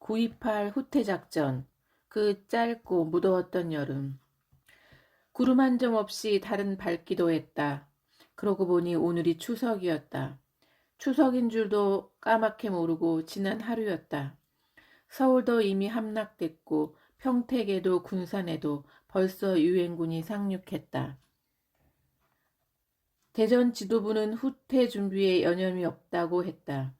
9.28 후퇴작전. 그 짧고 무더웠던 여름. 구름 한 점 없이 달은 밝기도 했다. 그러고 보니 오늘이 추석이었다. 추석인 줄도 까맣게 모르고 지난 하루였다. 서울도 이미 함락됐고 평택에도 군산에도 벌써 유엔군이 상륙했다. 대전 지도부는 후퇴 준비에 여념이 없다고 했다.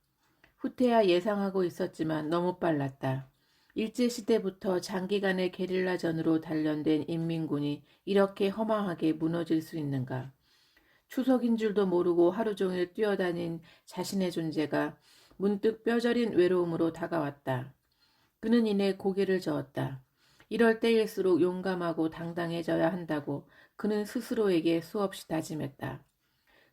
후퇴야 예상하고 있었지만 너무 빨랐다. 일제시대부터 장기간의 게릴라전으로 단련된 인민군이 이렇게 허망하게 무너질 수 있는가. 추석인 줄도 모르고 하루 종일 뛰어다닌 자신의 존재가 문득 뼈저린 외로움으로 다가왔다. 그는 이내 고개를 저었다. 이럴 때일수록 용감하고 당당해져야 한다고 그는 스스로에게 수없이 다짐했다.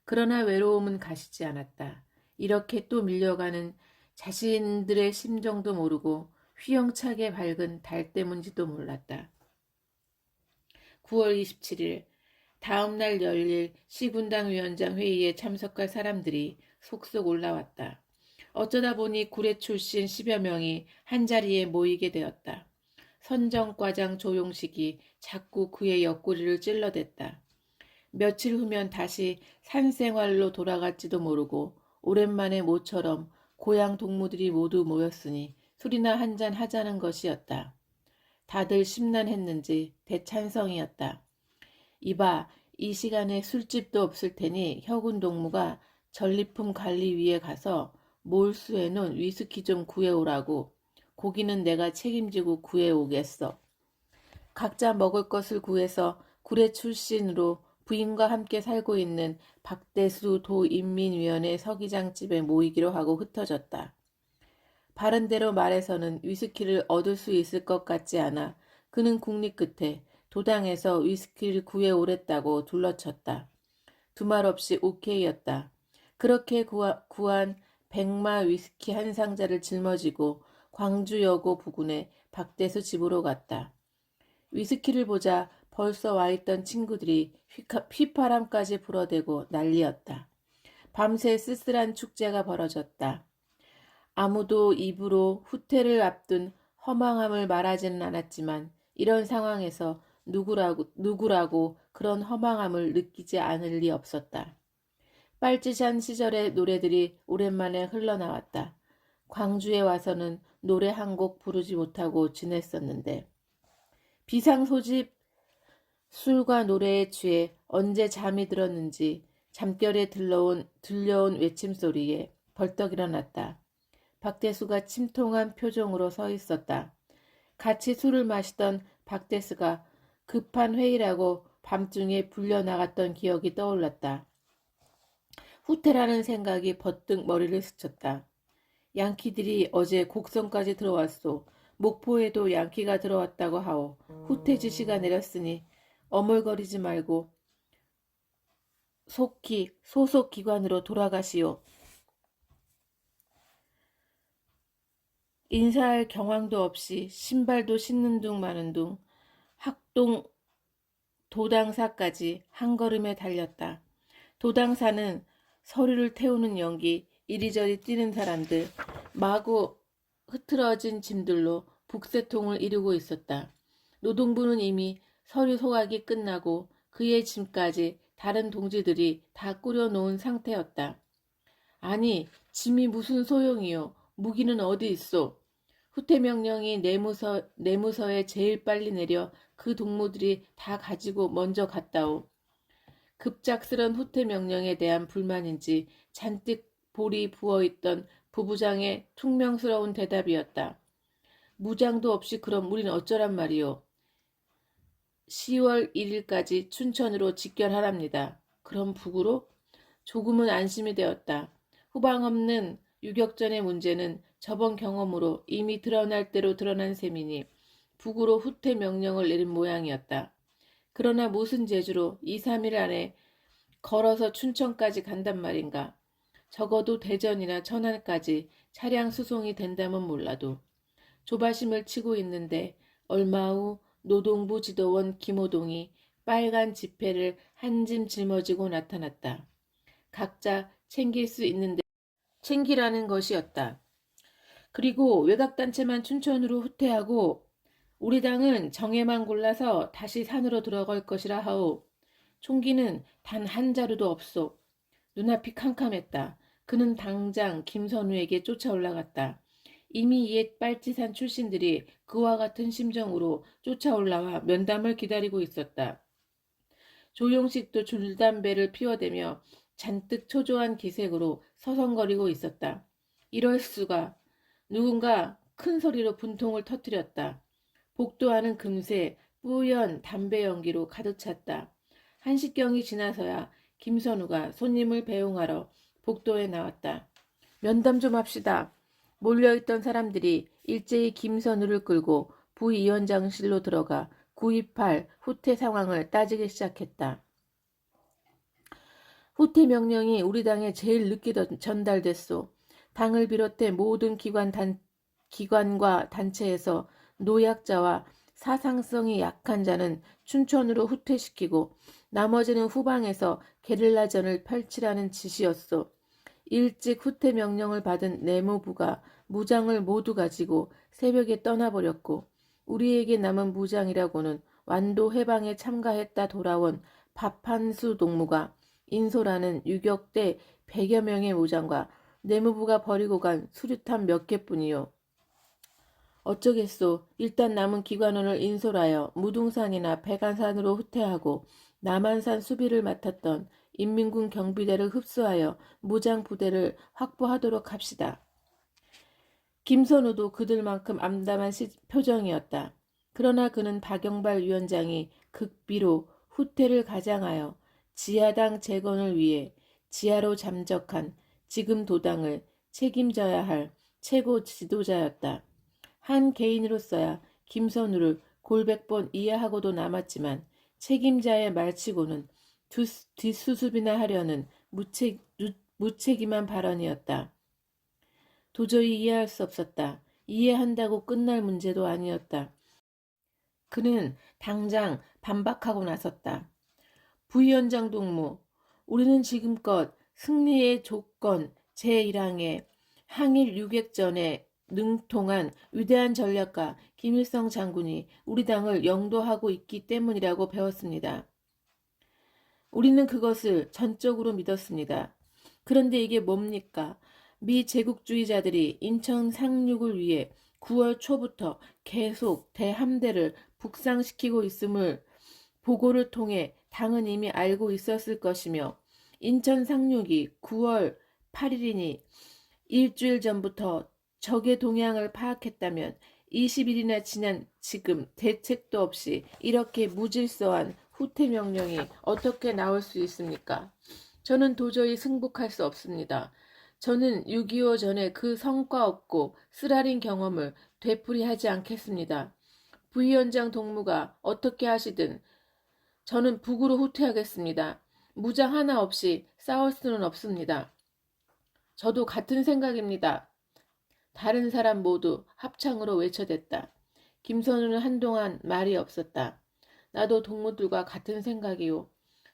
그러나 외로움은 가시지 않았다. 이렇게 또 밀려가는 자신들의 심정도 모르고 휘영차게 밝은 달 때문인지도 몰랐다. 9월 27일 다음 날 열릴 시군당 위원장 회의에 참석할 사람들이 속속 올라왔다. 어쩌다 보니 구례 출신 10여 명이 한자리에 모이게 되었다. 선정과장 조용식이 자꾸 그의 옆구리를 찔러댔다. 며칠 후면 다시 산생활로 돌아갈지도 모르고 오랜만에 모처럼 고향 동무들이 모두 모였으니 술이나 한잔 하자는 것이었다. 다들 심란했는지 대찬성이었다. 이봐, 이 시간에 술집도 없을 테니 혁운 동무가 전리품 관리위에 가서 몰수해놓은 위스키 좀 구해오라고. 고기는 내가 책임지고 구해오겠어. 각자 먹을 것을 구해서 구례 출신으로 부인과 함께 살고 있는 박대수 도인민위원회 서기장집에 모이기로 하고 흩어졌다. 바른대로 말해서는 위스키를 얻을 수 있을 것 같지 않아 그는 국리 끝에 도당에서 위스키를 구해오랬다고 둘러쳤다. 두말 없이 오케이였다. 그렇게 구한 백마 위스키 한 상자를 짊어지고 광주여고 부근의 박대수 집으로 갔다. 위스키를 보자 벌써 와있던 친구들이 휘파람까지 불어대고 난리였다. 밤새 쓸쓸한 축제가 벌어졌다. 아무도 입으로 후퇴를 앞둔 허망함을 말하지는 않았지만 이런 상황에서 누구라고 그런 허망함을 느끼지 않을 리 없었다. 빨치산 시절의 노래들이 오랜만에 흘러나왔다. 광주에 와서는 노래 한 곡 부르지 못하고 지냈었는데 비상소집 술과 노래에 취해 언제 잠이 들었는지 잠결에 들려온 외침소리에 벌떡 일어났다. 박대수가 침통한 표정으로 서 있었다. 같이 술을 마시던 박대수가 급한 회의라고 밤중에 불려나갔던 기억이 떠올랐다. 후퇴라는 생각이 버뜩 머리를 스쳤다. 양키들이 어제 곡성까지 들어왔소. 목포에도 양키가 들어왔다고 하오. 후퇴 지시가 내렸으니 어물거리지 말고 속히 소속 기관으로 돌아가시오. 인사할 경황도 없이 신발도 신는 둥 마는 둥 학동 도당사까지 한 걸음에 달렸다. 도당사는 서류를 태우는 연기, 이리저리 뛰는 사람들, 마구 흐트러진 짐들로 북새통을 이루고 있었다. 노동부는 이미 서류 소각이 끝나고 그의 짐까지 다른 동지들이 다 꾸려놓은 상태였다. 아니, 짐이 무슨 소용이요? 무기는 어디 있소? 후퇴 명령이 내무서에 제일 빨리 내려 그 동무들이 다 가지고 먼저 갔다오. 급작스런 후퇴 명령에 대한 불만인지 잔뜩 볼이 부어있던 부부장의 퉁명스러운 대답이었다. 무장도 없이 그럼 우린 어쩌란 말이오. 10월 1일까지 춘천으로 직결하랍니다. 그럼 북으로? 조금은 안심이 되었다. 후방 없는 유격전의 문제는 저번 경험으로 이미 드러날 대로 드러난 셈이니 북으로 후퇴 명령을 내린 모양이었다. 그러나 무슨 재주로 2, 3일 안에 걸어서 춘천까지 간단 말인가. 적어도 대전이나 천안까지 차량 수송이 된다면 몰라도. 조바심을 치고 있는데 얼마 후 노동부 지도원 김호동이 빨간 지폐를 한 짐 짊어지고 나타났다. 각자 챙길 수 있는데 챙기라는 것이었다. 그리고 외곽단체만 춘천으로 후퇴하고 우리 당은 정예만 골라서 다시 산으로 들어갈 것이라 하오. 총기는 단 한 자루도 없소. 눈앞이 캄캄했다. 그는 당장 김선우에게 쫓아 올라갔다. 이미 옛 빨치산 출신들이 그와 같은 심정으로 쫓아 올라와 면담을 기다리고 있었다. 조용식도 줄담배를 피워대며 잔뜩 초조한 기색으로 서성거리고 있었다. 이럴 수가. 누군가 큰 소리로 분통을 터뜨렸다. 복도안은 금세 뿌연 담배 연기로 가득 찼다. 한시경이 지나서야 김선우가 손님을 배웅하러 복도에 나왔다. 면담 좀 합시다. 몰려있던 사람들이 일제히 김선우를 끌고 부위원장실로 들어가 9.28 후퇴 상황을 따지기 시작했다. 후퇴 명령이 우리 당에 제일 늦게 전달됐소. 당을 비롯해 모든 기관과 단체에서 노약자와 사상성이 약한 자는 춘천으로 후퇴시키고 나머지는 후방에서 게릴라전을 펼치라는 지시였소. 일찍 후퇴 명령을 받은 내무부가 무장을 모두 가지고 새벽에 떠나버렸고 우리에게 남은 무장이라고는 완도 해방에 참가했다 돌아온 박판수 동무가 인솔하는 유격대 100여 명의 무장과 내무부가 버리고 간 수류탄 몇 개뿐이요. 어쩌겠소. 일단 남은 기관원을 인솔하여 무등산이나 백안산으로 후퇴하고 남한산 수비를 맡았던 인민군 경비대를 흡수하여 무장부대를 확보하도록 합시다. 김선우도 그들만큼 암담한 표정이었다. 그러나 그는 박영발 위원장이 극비로 후퇴를 가장하여 지하당 재건을 위해 지하로 잠적한 지금 도당을 책임져야 할 최고 지도자였다. 한 개인으로서야 김선우를 골백번 이해하고도 남았지만 책임자의 말치고는 뒷수습이나 하려는 무책임한 발언이었다. 도저히 이해할 수 없었다. 이해한다고 끝날 문제도 아니었다. 그는 당장 반박하고 나섰다. 부위원장 동무, 우리는 지금껏 승리의 조건 제1항에 항일 유객전에 능통한 위대한 전략가 김일성 장군이 우리 당을 영도하고 있기 때문이라고 배웠습니다. 우리는 그것을 전적으로 믿었습니다. 그런데 이게 뭡니까? 미 제국주의자들이 인천 상륙을 위해 9월 초부터 계속 대함대를 북상시키고 있음을 보고를 통해 당은 이미 알고 있었을 것이며 인천 상륙이 9월 8일이니 일주일 전부터 적의 동향을 파악했다면 20일이나 지난 지금 대책도 없이 이렇게 무질서한 후퇴 명령이 어떻게 나올 수 있습니까? 저는 도저히 승복할 수 없습니다. 저는 6.25 전에 그 성과 없고 쓰라린 경험을 되풀이하지 않겠습니다. 부위원장 동무가 어떻게 하시든 저는 북으로 후퇴하겠습니다. 무장 하나 없이 싸울 수는 없습니다. 저도 같은 생각입니다. 다른 사람 모두 합창으로 외쳐댔다. 김선우는 한동안 말이 없었다. 나도 동무들과 같은 생각이요.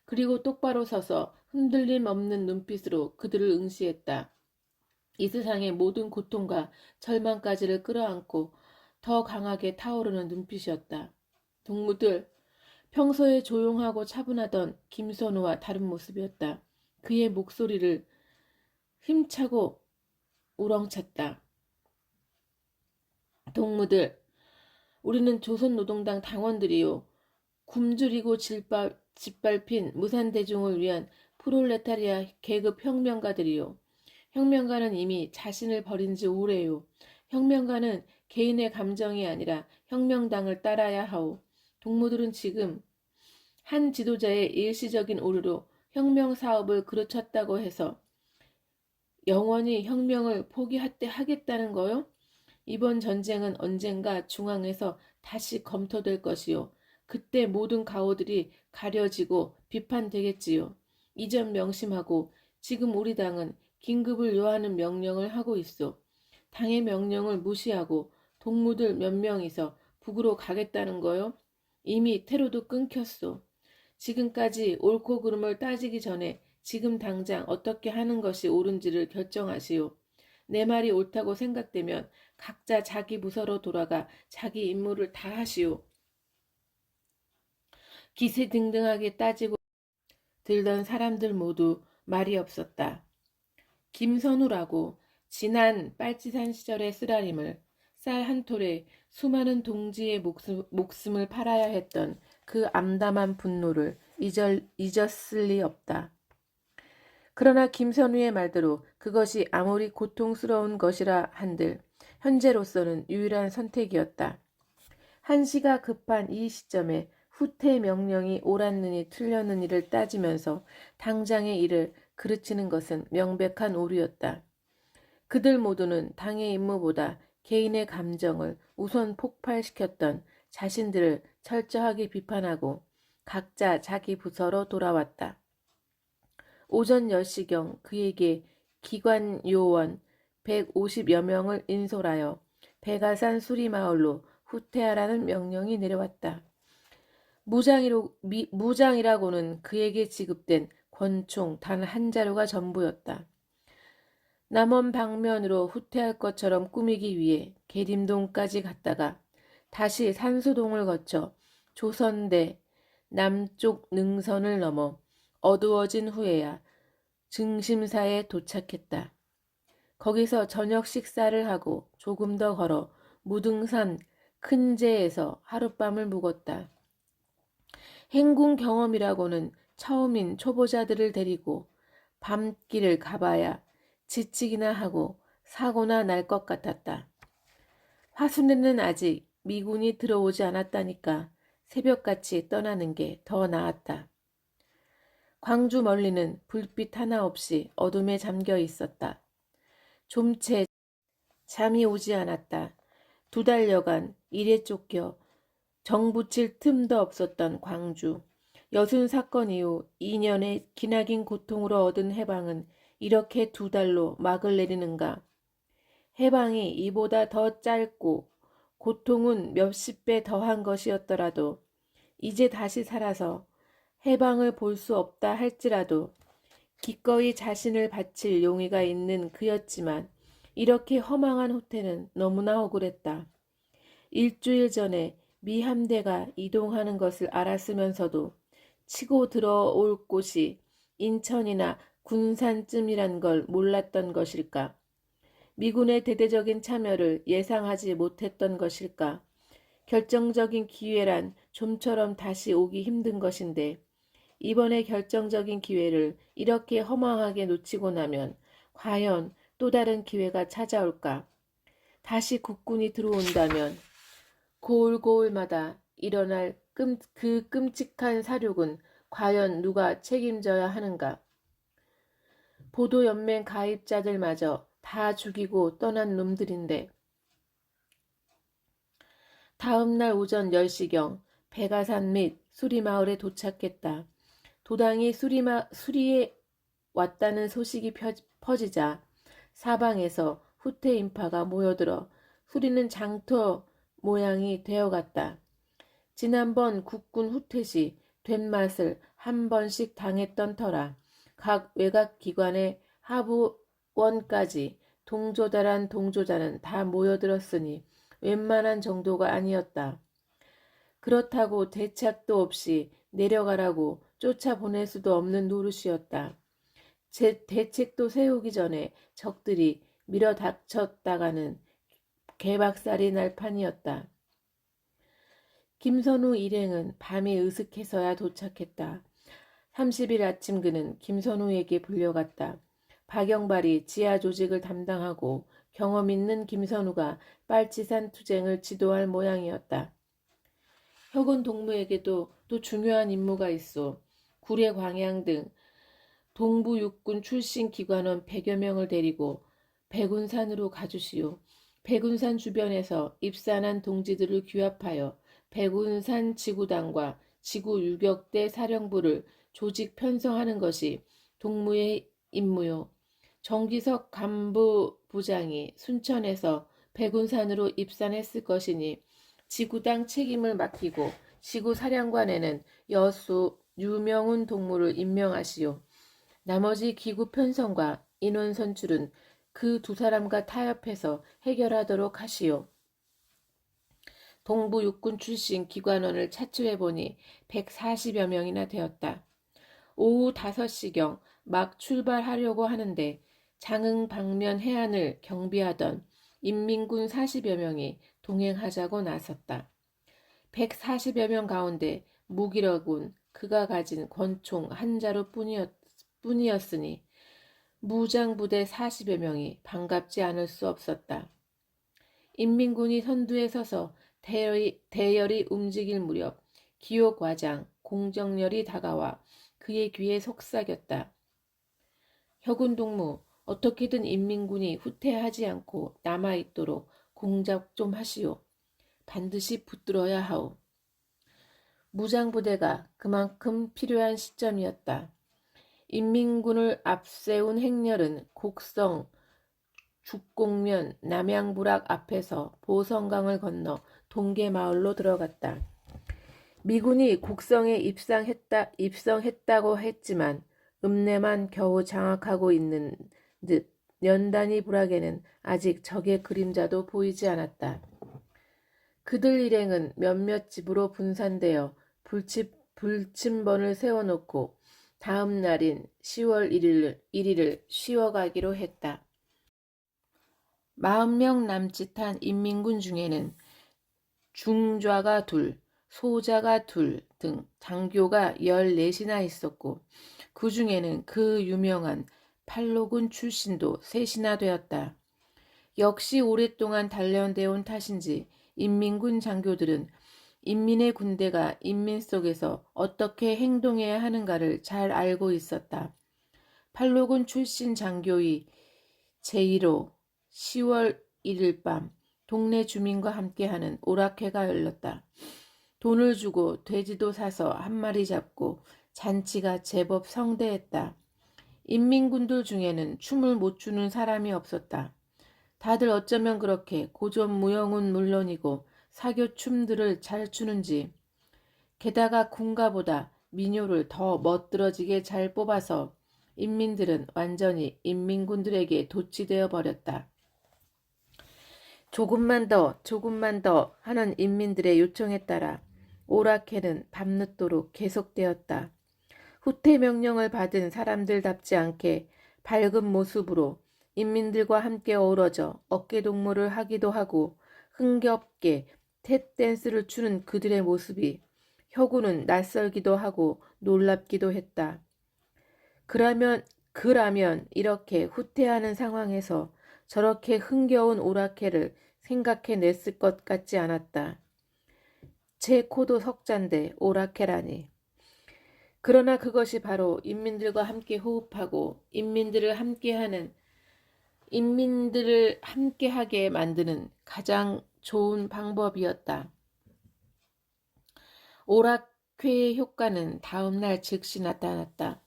그리고 똑바로 서서 흔들림 없는 눈빛으로 그들을 응시했다. 이 세상의 모든 고통과 절망까지를 끌어안고 더 강하게 타오르는 눈빛이었다. 동무들, 평소에 조용하고 차분하던 김선우와 다른 모습이었다. 그의 목소리를 힘차고 우렁찼다. 동무들, 우리는 조선노동당 당원들이요. 굶주리고 짓밟힌 무산대중을 위한 프롤레타리아 계급 혁명가들이요. 혁명가는 이미 자신을 버린 지 오래요. 혁명가는 개인의 감정이 아니라 혁명당을 따라야 하오. 동무들은 지금 한 지도자의 일시적인 오류로 혁명 사업을 그르쳤다고 해서 영원히 혁명을 포기하겠다는 거요? 이번 전쟁은 언젠가 중앙에서 다시 검토될 것이요. 그때 모든 가오들이 가려지고 비판되겠지요. 이 점 명심하고 지금 우리 당은 긴급을 요하는 명령을 하고 있어. 당의 명령을 무시하고 동무들 몇 명이서 북으로 가겠다는 거요? 이미 테러도 끊겼어. 지금까지 옳고 그름을 따지기 전에 지금 당장 어떻게 하는 것이 옳은지를 결정하시오. 내 말이 옳다고 생각되면 각자 자기 부서로 돌아가 자기 임무를 다 하시오. 기세등등하게 따지고 들던 사람들 모두 말이 없었다. 김선우라고 지난 빨치산 시절의 쓰라림을 쌀 한 톨에 수많은 동지의 목숨을 팔아야 했던 그 암담한 분노를 잊었을 리 없다. 그러나 김선우의 말대로 그것이 아무리 고통스러운 것이라 한들 현재로서는 유일한 선택이었다. 한시가 급한 이 시점에 후퇴 명령이 옳았느니 틀렸느니를 따지면서 당장의 일을 그르치는 것은 명백한 오류였다. 그들 모두는 당의 임무보다 개인의 감정을 우선 폭발시켰던 자신들을 철저하게 비판하고 각자 자기 부서로 돌아왔다. 오전 10시경 그에게 기관 요원 150여 명을 인솔하여 백아산 수리마을로 후퇴하라는 명령이 내려왔다. 무장이라고는 그에게 지급된 권총 단 한 자루가 전부였다. 남원 방면으로 후퇴할 것처럼 꾸미기 위해 계림동까지 갔다가 다시 산수동을 거쳐 조선대 남쪽 능선을 넘어 어두워진 후에야 증심사에 도착했다. 거기서 저녁 식사를 하고 조금 더 걸어 무등산 큰제에서 하룻밤을 묵었다. 행군 경험이라고는 처음인 초보자들을 데리고 밤길을 가봐야 지치기나 하고 사고나 날 것 같았다. 화순에는 아직 미군이 들어오지 않았다니까 새벽같이 떠나는 게 더 나았다. 광주 멀리는 불빛 하나 없이 어둠에 잠겨 있었다. 좀채 잠이 오지 않았다. 2달여간 일에 쫓겨 정붙일 틈도 없었던 광주. 여순 사건 이후 2년의 기나긴 고통으로 얻은 해방은 이렇게 2달로 막을 내리는가. 해방이 이보다 더 짧고 고통은 몇십 배 더한 것이었더라도 이제 다시 살아서 해방을 볼 수 없다 할지라도 기꺼이 자신을 바칠 용의가 있는 그였지만 이렇게 허망한 후퇴는 너무나 억울했다. 일주일 전에 미 함대가 이동하는 것을 알았으면서도 치고 들어올 곳이 인천이나 군산쯤이란 걸 몰랐던 것일까? 미군의 대대적인 참여를 예상하지 못했던 것일까? 결정적인 기회란 좀처럼 다시 오기 힘든 것인데 이번에 결정적인 기회를 이렇게 허망하게 놓치고 나면 과연 또 다른 기회가 찾아올까? 다시 국군이 들어온다면 고울고울마다 일어날 그 끔찍한 사륙은 과연 누가 책임져야 하는가? 보도연맹 가입자들마저 다 죽이고 떠난 놈들인데 다음 날 오전 10시경 백아산 및 수리마을에 도착했다. 도당이 수리에 왔다는 소식이 퍼지자 사방에서 후퇴 인파가 모여들어 수리는 장터 모양이 되어갔다. 지난번 국군 후퇴 시 된 맛을 한 번씩 당했던 터라 각 외곽기관의 하부원까지 동조자란 동조자는 다 모여들었으니 웬만한 정도가 아니었다. 그렇다고 대책도 없이 내려가라고 쫓아보낼 수도 없는 노릇이었다. 대책도 세우기 전에 적들이 밀어닥쳤다가는 개박살이 날 판이었다. 김선우 일행은 밤이 으슥해서야 도착했다. 30일 아침 그는 김선우에게 불려갔다. 박영발이 지하 조직을 담당하고 경험 있는 김선우가 빨치산 투쟁을 지도할 모양이었다. 혁은 동무에게도 또 중요한 임무가 있어. 구례 광양 등 동부 육군 출신 기관원 100여 명을 데리고 백운산으로 가주시오. 백운산 주변에서 입산한 동지들을 규합하여 백운산 지구당과 지구 유격대 사령부를 조직 편성하는 것이 동무의 임무요. 정기석 간부부장이 순천에서 백운산으로 입산했을 것이니 지구당 책임을 맡기고 지구사령관에는 여수 유명훈 동무를 임명하시오. 나머지 기구 편성과 인원 선출은 그 두 사람과 타협해서 해결하도록 하시오. 동부 육군 출신 기관원을 차출해보니 140여 명이나 되었다. 오후 5시경 막 출발하려고 하는데 장흥 방면 해안을 경비하던 인민군 40여 명이 동행하자고 나섰다. 140여 명 가운데 무기력은 그가 가진 권총 한 자루 뿐이었으니 무장부대 40여 명이 반갑지 않을 수 없었다. 인민군이 선두에 서서 대열이 움직일 무렵 기옥과장 공정렬이 다가와 그의 귀에 속삭였다. 혁운동무, 어떻게든 인민군이 후퇴하지 않고 남아있도록 공작 좀 하시오. 반드시 붙들어야 하오. 무장부대가 그만큼 필요한 시점이었다. 인민군을 앞세운 행렬은 곡성, 죽곡면, 남양부락 앞에서 보성강을 건너 동계마을로 들어갔다. 미군이 곡성에 입성했다고 했지만 읍내만 겨우 장악하고 있는 듯 연단이 부락에는 아직 적의 그림자도 보이지 않았다. 그들 일행은 몇몇 집으로 분산되어 불침번을 세워놓고 다음 날인 10월 1일을 쉬어가기로 했다. 40명 남짓한 인민군 중에는 중좌가 2, 소자가 2 등 장교가 14이나 있었고 그 중에는 그 유명한 팔로군 출신도 3이나 되었다. 역시 오랫동안 단련되어 온 탓인지 인민군 장교들은 인민의 군대가 인민 속에서 어떻게 행동해야 하는가를 잘 알고 있었다. 팔로군 출신 장교의 제1호 10월 1일 밤 동네 주민과 함께하는 오락회가 열렸다. 돈을 주고 돼지도 사서 한 마리 잡고 잔치가 제법 성대했다. 인민군들 중에는 춤을 못 추는 사람이 없었다. 다들 어쩌면 그렇게 고전무용은 물론이고 사교 춤들을 잘 추는지, 게다가 군가보다 민요를 더 멋들어지게 잘 뽑아서 인민들은 완전히 인민군들에게 도취되어 버렸다. 조금만 더 하는 인민들의 요청에 따라 오락회는 밤늦도록 계속되었다. 후퇴 명령을 받은 사람들답지 않게 밝은 모습으로 인민들과 함께 어우러져 어깨동무를 하기도 하고 흥겹게 탭댄스를 추는 그들의 모습이 혁우는 낯설기도 하고 놀랍기도 했다. 그라면 이렇게 후퇴하는 상황에서 저렇게 흥겨운 오락회를 생각해냈을 것 같지 않았다. 제 코도 석잔데 오락회라니. 그러나 그것이 바로 인민들과 함께 호흡하고 인민들을 함께하게 만드는 가장 좋은 방법이었다. 오락회의 효과는 다음날 즉시 나타났다.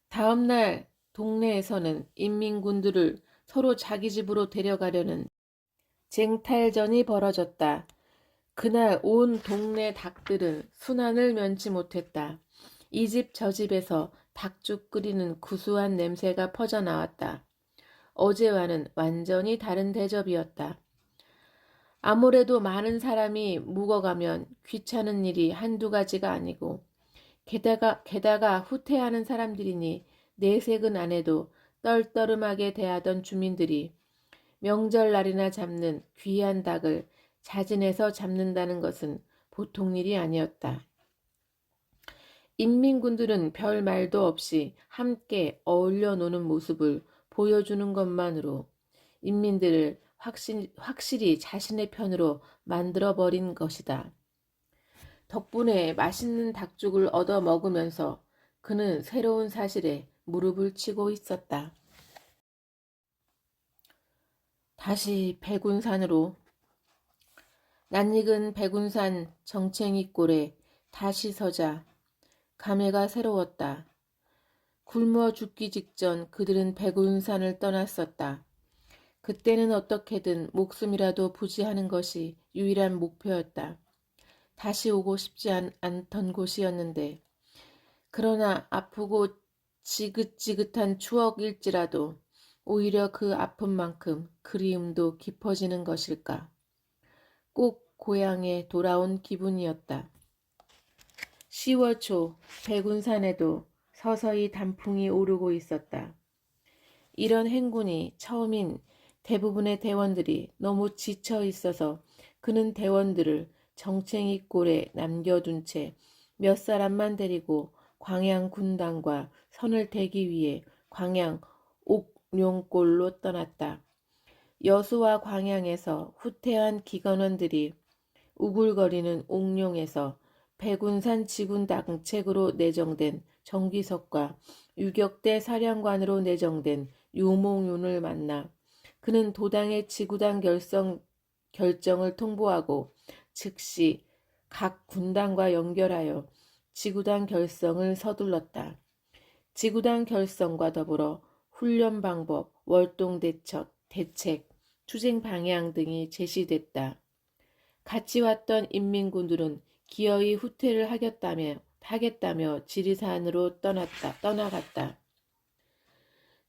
다음날 동네에서는 인민군들을 서로 자기 집으로 데려가려는 쟁탈전이 벌어졌다. 그날 온 동네 닭들은 순환을 면치 못했다. 이 집 저 집에서 닭죽 끓이는 구수한 냄새가 퍼져나왔다. 어제와는 완전히 다른 대접이었다. 아무래도 많은 사람이 묵어가면 귀찮은 일이 한두 가지가 아니고 게다가 후퇴하는 사람들이니 내색은 안 해도 떨떠름하게 대하던 주민들이 명절날이나 잡는 귀한 닭을 자진해서 잡는다는 것은 보통 일이 아니었다. 인민군들은 별 말도 없이 함께 어울려 노는 모습을 보여주는 것만으로 인민들을 확실히 자신의 편으로 만들어버린 것이다. 덕분에 맛있는 닭죽을 얻어 먹으면서 그는 새로운 사실에 무릎을 치고 있었다. 다시 백운산으로. 낯익은 백운산 정챙이골에 다시 서자 감회가 새로웠다. 굶어 죽기 직전 그들은 백운산을 떠났었다. 그때는 어떻게든 목숨이라도 부지하는 것이 유일한 목표였다. 다시 오고 싶지 않던 곳이었는데, 그러나 아프고 지긋지긋한 추억일지라도 오히려 그 아픔만큼 그리움도 깊어지는 것일까? 꼭 고향에 돌아온 기분이었다. 10월 초 백운산에도 서서히 단풍이 오르고 있었다. 이런 행군이 처음인 대부분의 대원들이 너무 지쳐 있어서 그는 대원들을 정챙이 꼴에 남겨둔 채 몇 사람만 데리고 광양 군당과 선을 대기 위해 광양 옥룡골로 떠났다. 여수와 광양에서 후퇴한 기관원들이 우글거리는 옥룡에서 백운산 지군당책으로 내정된 정기석과 유격대 사령관으로 내정된 유몽윤을 만나 그는 도당의 지구당 결정을 통보하고 즉시 각 군당과 연결하여 지구당 결성을 서둘렀다. 지구당 결성과 더불어 훈련 방법, 월동 대책, 투쟁 방향 등이 제시됐다. 같이 왔던 인민군들은 기어이 후퇴를 하겠다며 지리산으로 떠나갔다.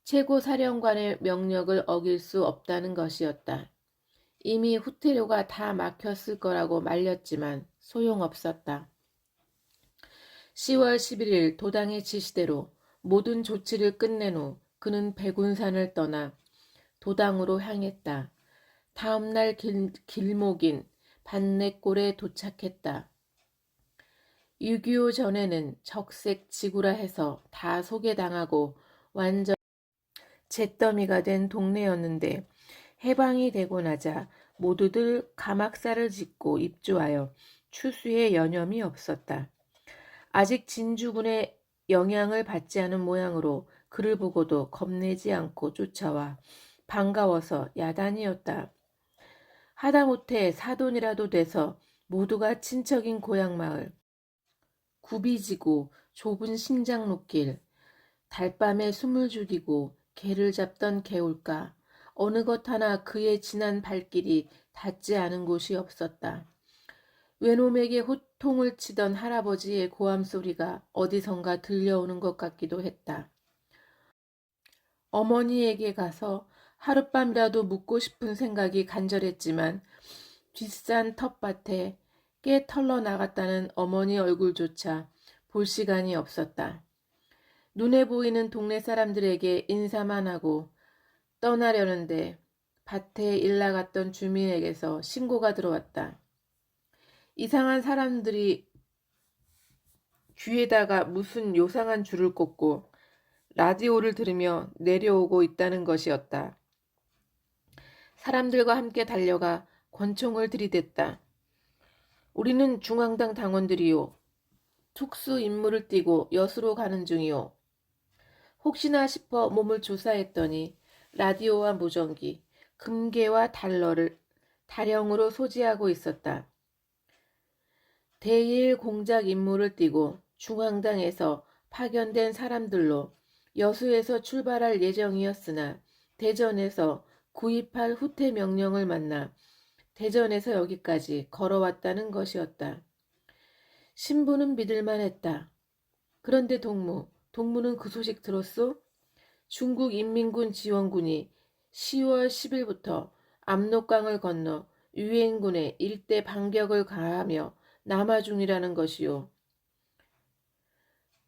최고 사령관의 명령을 어길 수 없다는 것이었다. 이미 후퇴로가 다 막혔을 거라고 말렸지만 소용없었다. 10월 11일 도당의 지시대로 모든 조치를 끝낸 후 그는 백운산을 떠나 도당으로 향했다. 다음날 길목인 반내골에 도착했다. 6.25 전에는 적색 지구라 해서 다 소개당하고 완전 잿더미가 된 동네였는데 해방이 되고 나자 모두들 가막살을 짓고 입주하여 추수에 여념이 없었다. 아직 진주군의 영향을 받지 않은 모양으로 그를 보고도 겁내지 않고 쫓아와 반가워서 야단이었다. 하다못해 사돈이라도 돼서 모두가 친척인 고향마을, 굽이지고 좁은 신장로길, 달밤에 숨을 죽이고 개를 잡던 개울가, 어느 것 하나 그의 지난 발길이 닿지 않은 곳이 없었다. 외놈에게 호통을 치던 할아버지의 고함 소리가 어디선가 들려오는 것 같기도 했다. 어머니에게 가서 하룻밤이라도 묵고 싶은 생각이 간절했지만 뒷산 텃밭에 깨 털러 나갔다는 어머니 얼굴조차 볼 시간이 없었다. 눈에 보이는 동네 사람들에게 인사만 하고 떠나려는데 밭에 일 나갔던 주민에게서 신고가 들어왔다. 이상한 사람들이 귀에다가 무슨 요상한 줄을 꽂고 라디오를 들으며 내려오고 있다는 것이었다. 사람들과 함께 달려가 권총을 들이댔다. 우리는 중앙당 당원들이요. 특수 임무를 띠고 여수로 가는 중이요. 혹시나 싶어 몸을 조사했더니 라디오와 무전기, 금괴와 달러를 다량으로 소지하고 있었다. 대일 공작 임무를 띠고 중앙당에서 파견된 사람들로 여수에서 출발할 예정이었으나 대전에서 구입할 후퇴 명령을 만나 대전에서 여기까지 걸어왔다는 것이었다. 신부는 믿을만했다. 그런데 동무는 그 소식 들었소? 중국 인민군 지원군이 10월 10일부터 압록강을 건너 유엔군의 일대 반격을 가하며 남하 중이라는 것이요.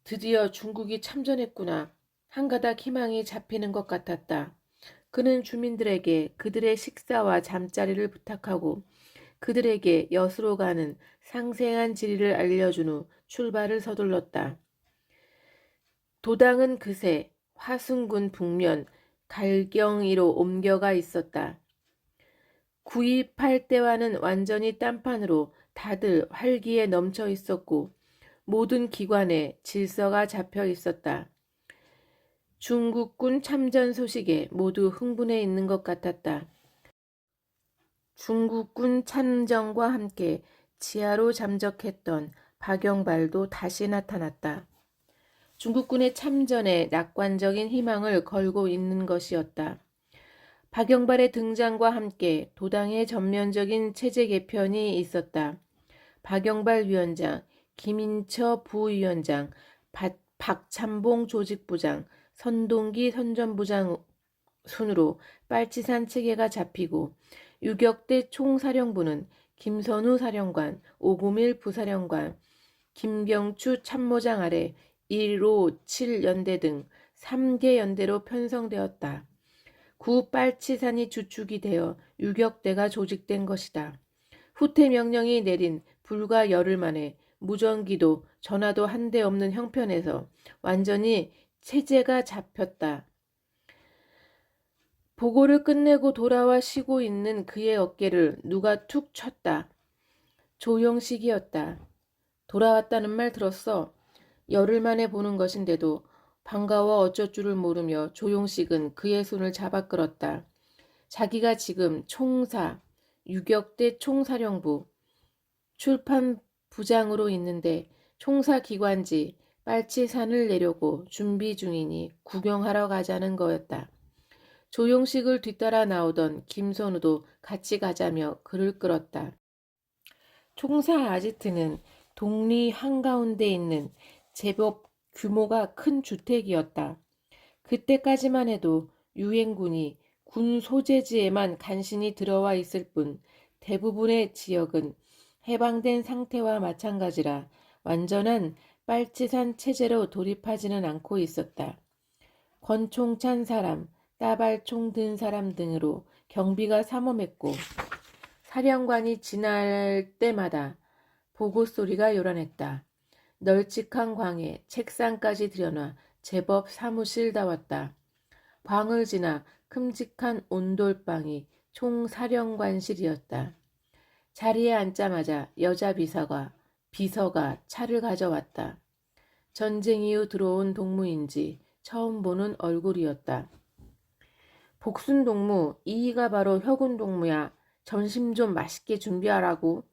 드디어 중국이 참전했구나. 한가닥 희망이 잡히는 것 같았다. 그는 주민들에게 그들의 식사와 잠자리를 부탁하고 그들에게 여수로 가는 상세한 지리를 알려준 후 출발을 서둘렀다. 도당은 그새 화순군 북면 갈경이로 옮겨가 있었다. 구입할 때와는 완전히 딴판으로 다들 활기에 넘쳐 있었고 모든 기관에 질서가 잡혀 있었다. 중국군 참전 소식에 모두 흥분해 있는 것 같았다. 중국군 참전과 함께 지하로 잠적했던 박영발도 다시 나타났다. 중국군의 참전에 낙관적인 희망을 걸고 있는 것이었다. 박영발의 등장과 함께 도당의 전면적인 체제 개편이 있었다. 박영발 위원장, 김인처 부위원장, 박참봉 조직부장, 선동기 선전부장 순으로 빨치산 체계가 잡히고 유격대 총사령부는 김선우 사령관, 오구밀 부사령관, 김경추 참모장 아래 1호 7연대 등 3개 연대로 편성되었다. 구 빨치산이 주축이 되어 유격대가 조직된 것이다. 후퇴 명령이 내린 불과 열흘 만에 무전기도 전화도 한 대 없는 형편에서 완전히 체제가 잡혔다. 보고를 끝내고 돌아와 쉬고 있는 그의 어깨를 누가 툭 쳤다. 조용식이었다. 돌아왔다는 말 들었어. 열흘 만에 보는 것인데도 반가워 어쩔 줄을 모르며 조용식은 그의 손을 잡아 끌었다. 자기가 지금 총사, 유격대 총사령부, 출판 부장으로 있는데 총사 기관지 빨치산을 내려고 준비 중이니 구경하러 가자는 거였다. 조용식을 뒤따라 나오던 김선우도 같이 가자며 그를 끌었다. 총사 아지트는 동리 한가운데 있는 제법 규모가 큰 주택이었다. 그때까지만 해도 유엔군이 군 소재지에만 간신히 들어와 있을 뿐 대부분의 지역은 해방된 상태와 마찬가지라 완전한 빨치산 체제로 돌입하지는 않고 있었다. 권총찬 사람, 따발총 든 사람 등으로 경비가 삼엄했고 사령관이 지날 때마다 보고 소리가 요란했다. 널찍한 광에 책상까지 들여놔 제법 사무실다웠다. 광을 지나 큼직한 온돌방이 총사령관실이었다. 자리에 앉자마자 여자 비서가 차를 가져왔다. 전쟁 이후 들어온 동무인지 처음 보는 얼굴이었다. 복순 동무, 이희가 바로 혁운 동무야. 점심 좀 맛있게 준비하라고.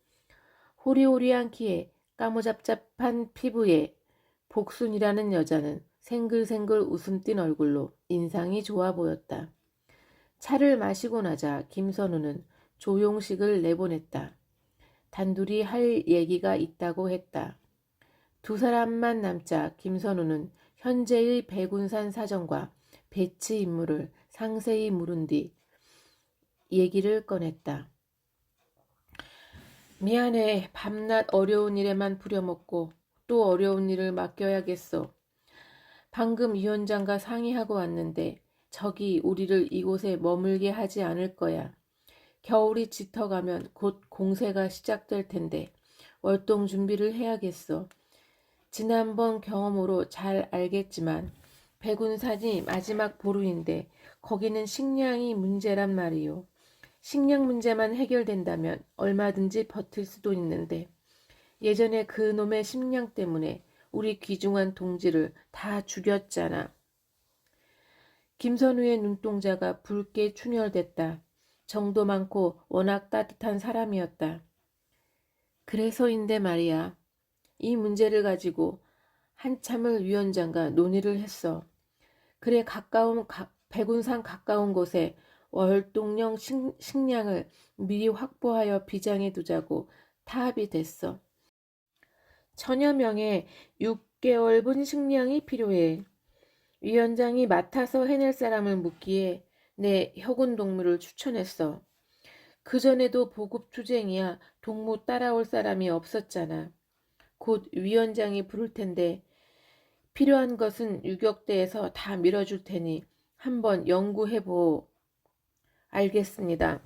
호리호리한 키에 까무잡잡한 피부에 복순이라는 여자는 생글생글 웃음 띤 얼굴로 인상이 좋아 보였다. 차를 마시고 나자 김선우는 조용식을 내보냈다. 단둘이 할 얘기가 있다고 했다. 두 사람만 남자 김선우는 현재의 백운산 사정과 배치 임무를 상세히 물은 뒤 얘기를 꺼냈다. 미안해. 밤낮 어려운 일에만 부려먹고 또 어려운 일을 맡겨야겠어. 방금 위원장과 상의하고 왔는데 적이 우리를 이곳에 머물게 하지 않을 거야. 겨울이 짙어가면 곧 공세가 시작될 텐데 월동 준비를 해야겠어. 지난번 경험으로 잘 알겠지만 백운산이 마지막 보루인데 거기는 식량이 문제란 말이요. 식량 문제만 해결된다면 얼마든지 버틸 수도 있는데 예전에 그 놈의 식량 때문에 우리 귀중한 동지를 다 죽였잖아. 김선우의 눈동자가 붉게 충혈됐다. 정도 많고 워낙 따뜻한 사람이었다. 그래서인데 말이야. 이 문제를 가지고 한참을 위원장과 논의를 했어. 그래 백운산 가까운 곳에 월동령 식량을 미리 확보하여 비장해 두자고 타협이 됐어. 1000여 명의 6개월분 식량이 필요해. 위원장이 맡아서 해낼 사람을 묻기에 내 혁운 동무를 추천했어. 그전에도 보급투쟁이야 동무 따라올 사람이 없었잖아. 곧 위원장이 부를 텐데 필요한 것은 유격대에서 다 밀어줄 테니 한번 연구해보. 알겠습니다.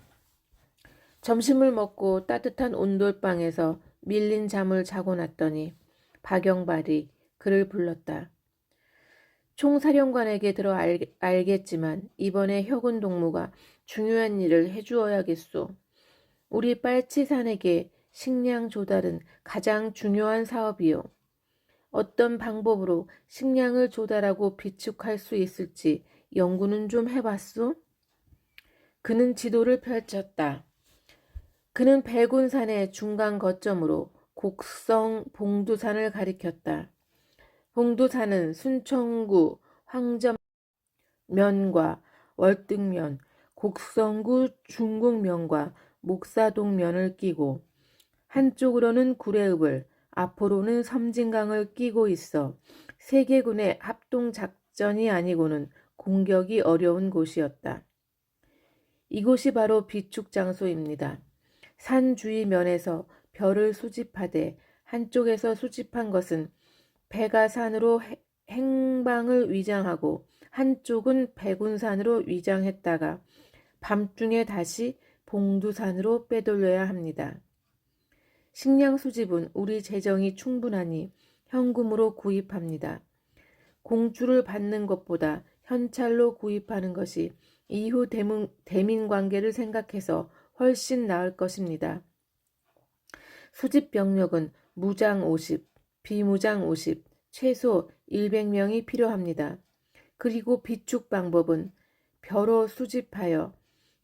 점심을 먹고 따뜻한 온돌방에서 밀린 잠을 자고 났더니 박영발이 그를 불렀다. 총사령관에게 들어 알겠지만 이번에 혁운 동무가 중요한 일을 해주어야겠소. 우리 빨치산에게 식량 조달은 가장 중요한 사업이요. 어떤 방법으로 식량을 조달하고 비축할 수 있을지 연구는 좀 해봤소? 그는 지도를 펼쳤다. 그는 백운산의 중간 거점으로 곡성 봉두산을 가리켰다. 봉두산은 순천구 황점면과 월등면, 곡성구 중곡면과 목사동면을 끼고 한쪽으로는 구례읍을, 앞으로는 섬진강을 끼고 있어 세계군의 합동작전이 아니고는 공격이 어려운 곳이었다. 이곳이 바로 비축 장소입니다. 산 주위 면에서 별을 수집하되 한쪽에서 수집한 것은 배가 산으로 행방을 위장하고 한쪽은 백운산으로 위장했다가 밤중에 다시 봉두산으로 빼돌려야 합니다. 식량 수집은 우리 재정이 충분하니 현금으로 구입합니다. 공주를 받는 것보다 현찰로 구입하는 것이 이후 대민 관계를 생각해서 훨씬 나을 것입니다. 수집 병력은 무장 50, 비무장 50, 최소 100명이 필요합니다. 그리고 비축 방법은 벼로 수집하여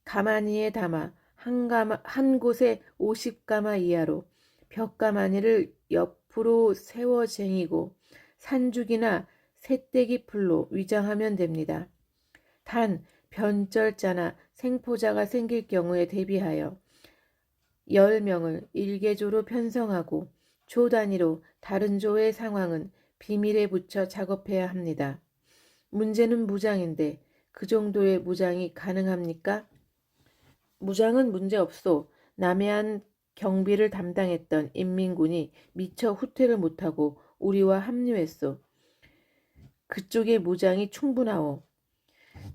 가마니에 담아 한 곳에 50가마 이하로 벽가마니를 옆으로 세워 쟁이고 산죽이나 새떼기 풀로 위장하면 됩니다. 단 변절자나 생포자가 생길 경우에 대비하여 10명을 일개조로 편성하고 조 단위로 다른 조의 상황은 비밀에 붙여 작업해야 합니다. 문제는 무장인데 그 정도의 무장이 가능합니까? 무장은 문제없소. 남해안 경비를 담당했던 인민군이 미처 후퇴를 못하고 우리와 합류했소. 그쪽의 무장이 충분하오.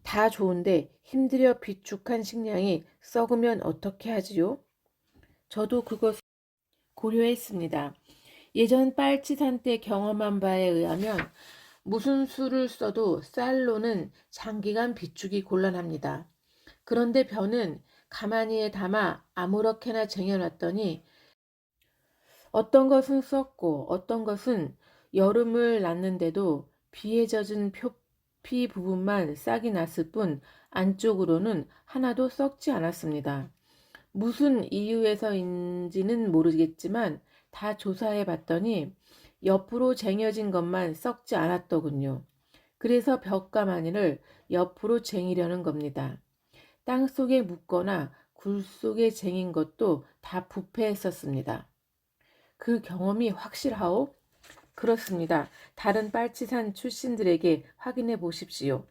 다 좋은데 힘들여 비축한 식량이 썩으면 어떻게 하지요? 저도 그것을 고려했습니다. 예전 빨치산 때 경험한 바에 의하면 무슨 수를 써도 쌀로는 장기간 비축이 곤란합니다. 그런데 벼는 가마니에 담아 아무렇게나 쟁여놨더니 어떤 것은 썩고 어떤 것은 여름을 났는데도 비에 젖은 표피 부분만 싹이 났을 뿐 안쪽으로는 하나도 썩지 않았습니다. 무슨 이유에서인지는 모르겠지만 다 조사해 봤더니 옆으로 쟁여진 것만 썩지 않았더군요. 그래서 벽가마니를 옆으로 쟁이려는 겁니다. 땅속에 묻거나 굴 속에 쟁인 것도 다 부패했었습니다. 그 경험이 확실하오? 그렇습니다. 다른 빨치산 출신들에게 확인해 보십시오.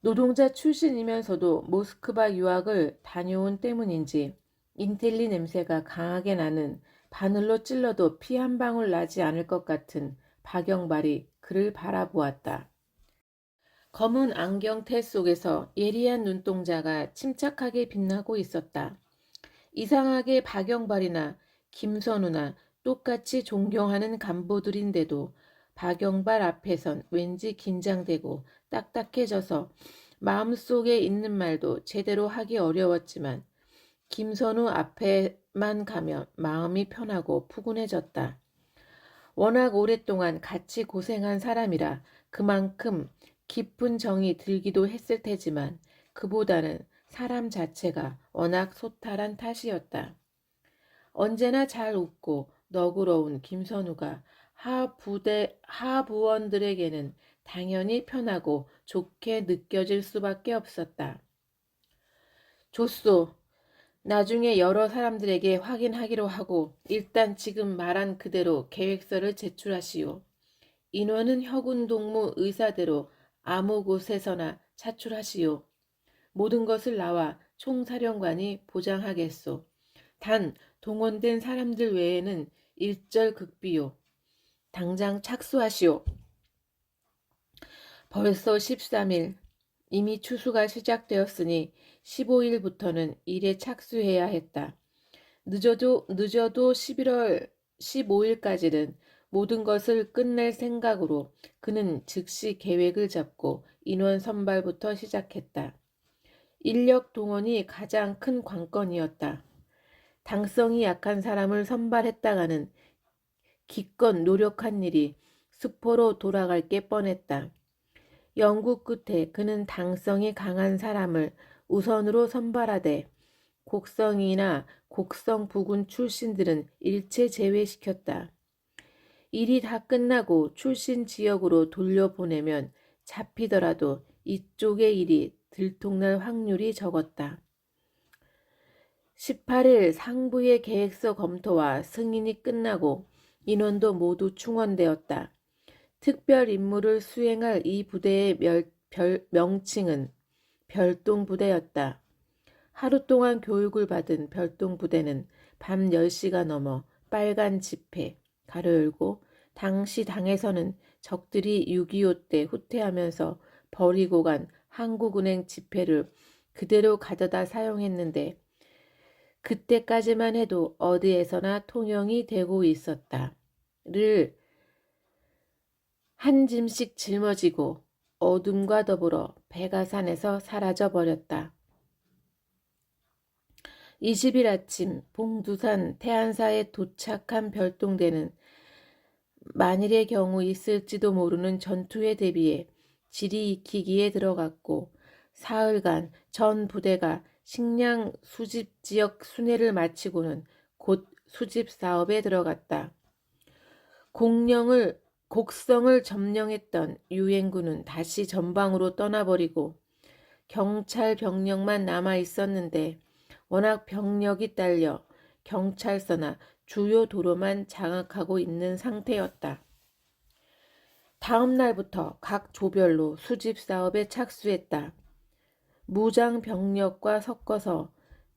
노동자 출신이면서도 모스크바 유학을 다녀온 때문인지 인텔리 냄새가 강하게 나는 바늘로 찔러도 피 한 방울 나지 않을 것 같은 박영발이 그를 바라보았다. 검은 안경테 속에서 예리한 눈동자가 침착하게 빛나고 있었다. 이상하게 박영발이나 김선우나 똑같이 존경하는 간부들인데도 박영발 앞에선 왠지 긴장되고 딱딱해져서 마음속에 있는 말도 제대로 하기 어려웠지만 김선우 앞에만 가면 마음이 편하고 푸근해졌다. 워낙 오랫동안 같이 고생한 사람이라 그만큼 깊은 정이 들기도 했을 테지만 그보다는 사람 자체가 워낙 소탈한 탓이었다. 언제나 잘 웃고 너그러운 김선우가 하부원들에게는 당연히 편하고 좋게 느껴질 수밖에 없었다. 좋소. 나중에 여러 사람들에게 확인하기로 하고 일단 지금 말한 그대로 계획서를 제출하시오. 인원은 혁운 동무 의사대로 아무 곳에서나 차출하시오. 모든 것을 나와 총사령관이 보장하겠소. 단 동원된 사람들 외에는 일절극비요. 당장 착수하시오. 벌써 13일. 이미 추수가 시작되었으니 15일부터는 일에 착수해야 했다. 늦어도 11월 15일까지는 모든 것을 끝낼 생각으로 그는 즉시 계획을 잡고 인원 선발부터 시작했다. 인력 동원이 가장 큰 관건이었다. 당성이 약한 사람을 선발했다가는 기껏 노력한 일이 수포로 돌아갈 게 뻔했다. 연구 끝에 그는 당성이 강한 사람을 우선으로 선발하되 곡성이나 곡성 부군 출신들은 일체 제외시켰다. 일이 다 끝나고 출신 지역으로 돌려보내면 잡히더라도 이쪽의 일이 들통날 확률이 적었다. 18일 상부의 계획서 검토와 승인이 끝나고 인원도 모두 충원되었다. 특별 임무를 수행할 이 부대의 명칭은 별동부대였다. 하루 동안 교육을 받은 별동부대는 밤 10시가 넘어 빨간 지폐, 가로 열고, 당시 당에서는 적들이 6.25 때 후퇴하면서 버리고 간 한국은행 지폐를 그대로 가져다 사용했는데 그때까지만 해도 어디에서나 통용이 되고 있었다. 를 한 짐씩 짊어지고 어둠과 더불어 백아산에서 사라져 버렸다. 20일 아침 봉두산 태안사에 도착한 별동대는 만일의 경우 있을지도 모르는 전투에 대비해 지리 익히기에 들어갔고 사흘간 전 부대가 식량 수집 지역 순회를 마치고는 곧 수집 사업에 들어갔다. 곡성을 점령했던 유엔군은 다시 전방으로 떠나버리고 경찰 병력만 남아 있었는데 워낙 병력이 딸려 경찰서나 주요 도로만 장악하고 있는 상태였다. 다음 날부터 각 조별로 수집 사업에 착수했다. 무장 병력과 섞어서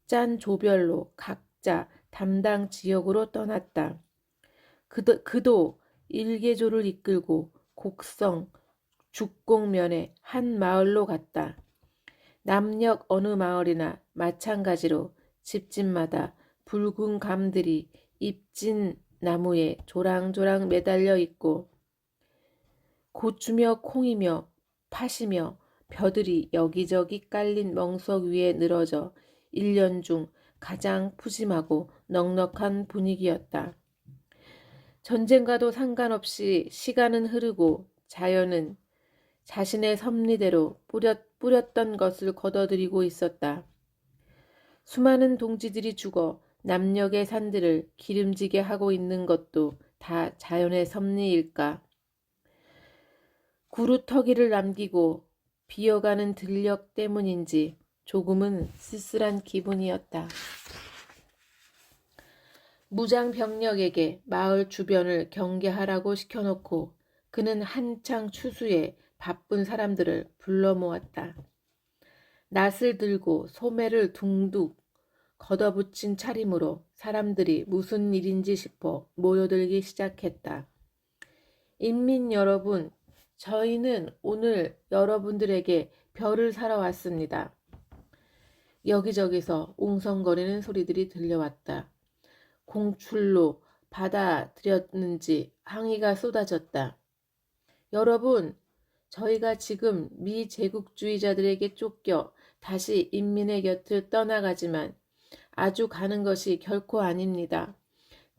짠 조별로 각자 담당 지역으로 떠났다. 그도 일개조를 이끌고 곡성, 죽곡면의 한 마을로 갔다. 남녘 어느 마을이나 마찬가지로 집집마다 붉은 감들이 잎진 나무에 조랑조랑 매달려 있고 고추며 콩이며 팥이며 벼들이 여기저기 깔린 멍석 위에 늘어져 1년 중 가장 푸짐하고 넉넉한 분위기였다. 전쟁과도 상관없이 시간은 흐르고 자연은 자신의 섭리대로 뿌렸던 것을 거둬들이고 있었다. 수많은 동지들이 죽어 남녘의 산들을 기름지게 하고 있는 것도 다 자연의 섭리일까? 구루터기를 남기고 비어가는 들녘 때문인지 조금은 쓸쓸한 기분이었다. 무장 병력에게 마을 주변을 경계하라고 시켜놓고 그는 한창 추수에 바쁜 사람들을 불러 모았다. 낫을 들고 소매를 둥둑 걷어붙인 차림으로 사람들이 무슨 일인지 싶어 모여들기 시작했다. 인민 여러분, 저희는 오늘 여러분들에게 별을 사러 왔습니다. 여기저기서 웅성거리는 소리들이 들려왔다. 공출로 받아들였는지 항의가 쏟아졌다. 여러분, 저희가 지금 미제국주의자들에게 쫓겨 다시 인민의 곁을 떠나가지만 아주 가는 것이 결코 아닙니다.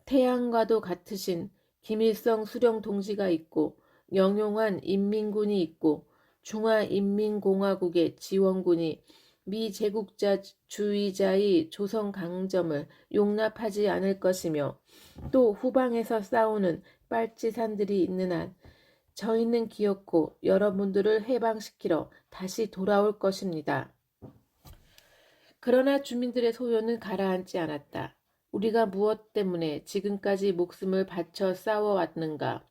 태양과도 같으신 김일성 수령 동지가 있고 영용한 인민군이 있고 중화인민공화국의 지원군이 미제국주의자의 조선 강점을 용납하지 않을 것이며 또 후방에서 싸우는 빨치산들이 있는 한 저희는 기어코 여러분들을 해방시키러 다시 돌아올 것입니다. 그러나 주민들의 소요는 가라앉지 않았다. 우리가 무엇 때문에 지금까지 목숨을 바쳐 싸워왔는가?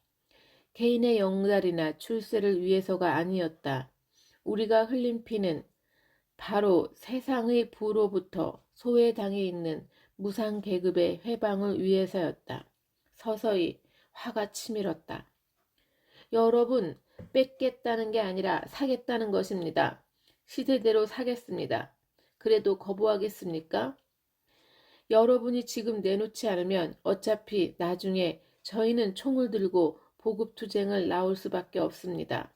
개인의 영달이나 출세를 위해서가 아니었다. 우리가 흘린 피는 바로 세상의 부로부터 소외당해 있는 무상계급의 회방을 위해서였다. 서서히 화가 치밀었다. 여러분, 뺏겠다는 게 아니라 사겠다는 것입니다. 시대대로 사겠습니다. 그래도 거부하겠습니까? 여러분이 지금 내놓지 않으면 어차피 나중에 저희는 총을 들고 보급투쟁을 나올 수밖에 없습니다.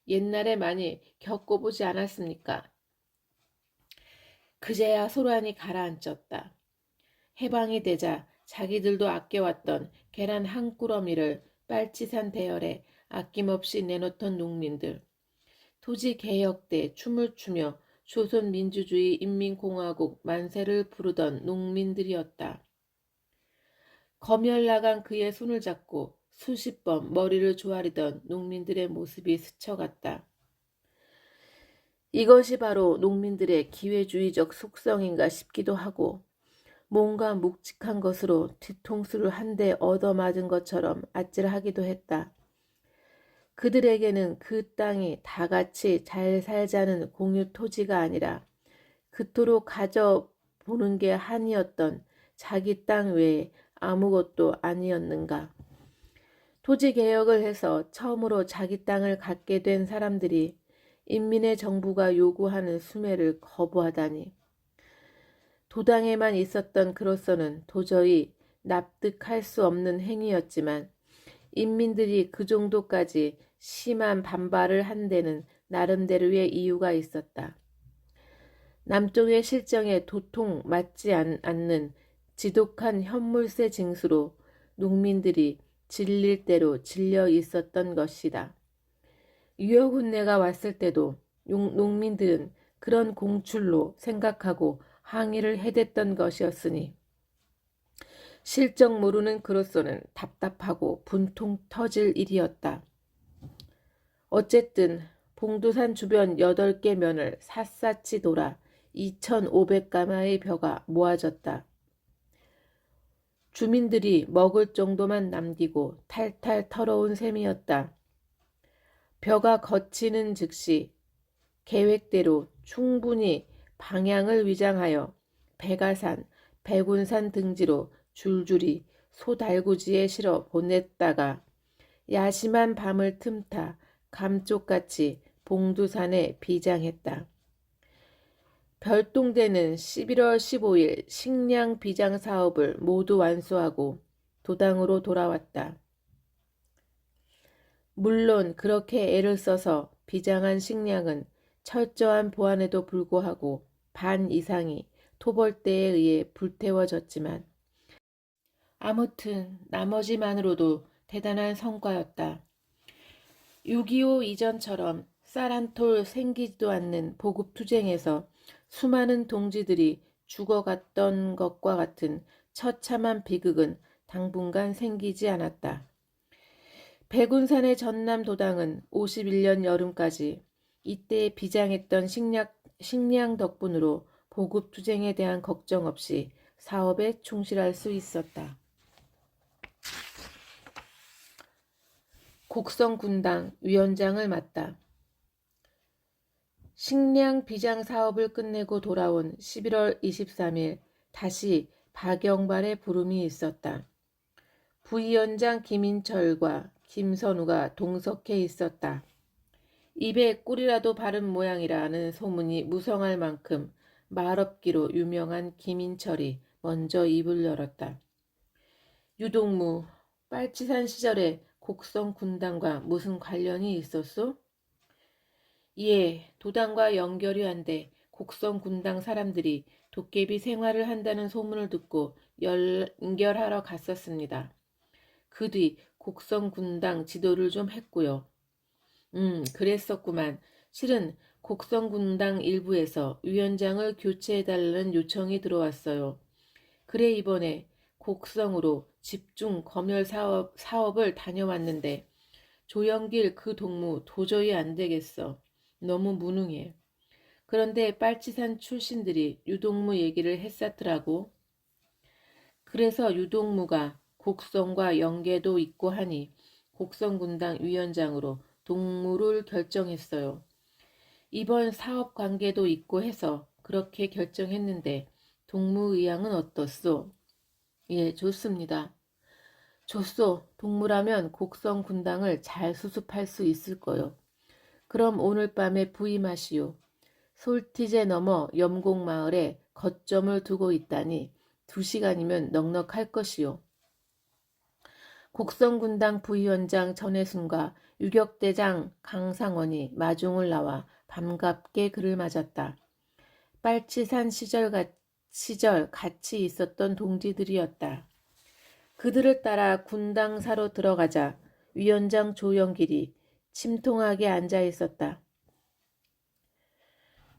옛날에 많이 겪어보지 않았습니까? 그제야 소란이 가라앉았다. 해방이 되자 자기들도 아껴왔던 계란 한 꾸러미를 빨치산 대열에 아낌없이 내놓던 농민들. 토지 개혁 때 춤을 추며 조선민주주의 인민공화국 만세를 부르던 농민들이었다. 검열 나간 그의 손을 잡고 수십 번 머리를 조아리던 농민들의 모습이 스쳐갔다. 이것이 바로 농민들의 기회주의적 속성인가 싶기도 하고 뭔가 묵직한 것으로 뒤통수를 한 대 얻어맞은 것처럼 아찔하기도 했다. 그들에게는 그 땅이 다 같이 잘 살자는 공유 토지가 아니라 그토록 가져보는 게 한이었던 자기 땅 외에 아무것도 아니었는가. 토지 개혁을 해서 처음으로 자기 땅을 갖게 된 사람들이 인민의 정부가 요구하는 수매를 거부하다니. 도당에만 있었던 그로서는 도저히 납득할 수 없는 행위였지만 인민들이 그 정도까지 심한 반발을 한 데는 나름대로의 이유가 있었다. 남쪽의 실정에 도통 맞지 않는 지독한 현물세 징수로 농민들이 질릴 대로 질려 있었던 것이다. 유역훈내가 왔을 때도 농민들은 그런 공출로 생각하고 항의를 해댔던 것이었으니 실정 모르는 그로서는 답답하고 분통 터질 일이었다. 어쨌든 봉두산 주변 8개 면을 샅샅이 돌아 2,500가마의 벼가 모아졌다. 주민들이 먹을 정도만 남기고 탈탈 털어온 셈이었다. 벼가 거치는 즉시 계획대로 충분히 방향을 위장하여 백아산, 백운산 등지로 줄줄이 소달구지에 실어 보냈다가 야심한 밤을 틈타 감쪽같이 봉두산에 비장했다. 별동대는 11월 15일 식량 비장 사업을 모두 완수하고 도당으로 돌아왔다. 물론 그렇게 애를 써서 비장한 식량은 철저한 보안에도 불구하고 반 이상이 토벌대에 의해 불태워졌지만 아무튼 나머지만으로도 대단한 성과였다. 6.25 이전처럼 쌀 한 톨 생기지도 않는 보급투쟁에서 수많은 동지들이 죽어갔던 것과 같은 처참한 비극은 당분간 생기지 않았다. 백운산의 전남 도당은 51년 여름까지 이때 비장했던 식량 덕분으로 보급투쟁에 대한 걱정 없이 사업에 충실할 수 있었다. 곡성군당 위원장을 맡다. 식량 비장 사업을 끝내고 돌아온 11월 23일 다시 박영발의 부름이 있었다. 부위원장 김인철과 김선우가 동석해 있었다. 입에 꿀이라도 바른 모양이라는 소문이 무성할 만큼 말없기로 유명한 김인철이 먼저 입을 열었다. 유동무, 빨치산 시절에 곡성 군당과 무슨 관련이 있었소? 예, 도당과 연결이 안 돼 곡성 군당 사람들이 도깨비 생활을 한다는 소문을 듣고 연결하러 갔었습니다. 그 뒤 곡성 군당 지도를 좀 했고요. 그랬었구만. 실은 곡성 군당 일부에서 위원장을 교체해달라는 요청이 들어왔어요. 그래 이번에 곡성으로 집중 검열 사업을 다녀왔는데 조영길 그 동무 도저히 안 되겠어. 너무 무능해. 그런데 빨치산 출신들이 유동무 얘기를 했었더라고. 그래서 유동무가 곡성과 연계도 있고 하니 곡성군당 위원장으로 동무를 결정했어요. 이번 사업 관계도 있고 해서 그렇게 결정했는데 동무 의향은 어떻소? 예, 좋습니다. 좋소. 동무라면 곡성군당을 잘 수습할 수 있을 거요. 그럼 오늘 밤에 부임하시오. 솔티제 넘어 염곡마을에 거점을 두고 있다니 2시간이면 넉넉할 것이오. 곡성군당 부위원장 전해순과 유격대장 강상원이 마중을 나와 반갑게 그를 맞았다. 빨치산 시절 같이 있었던 동지들이었다. 그들을 따라 군당사로 들어가자 위원장 조영길이 침통하게 앉아 있었다.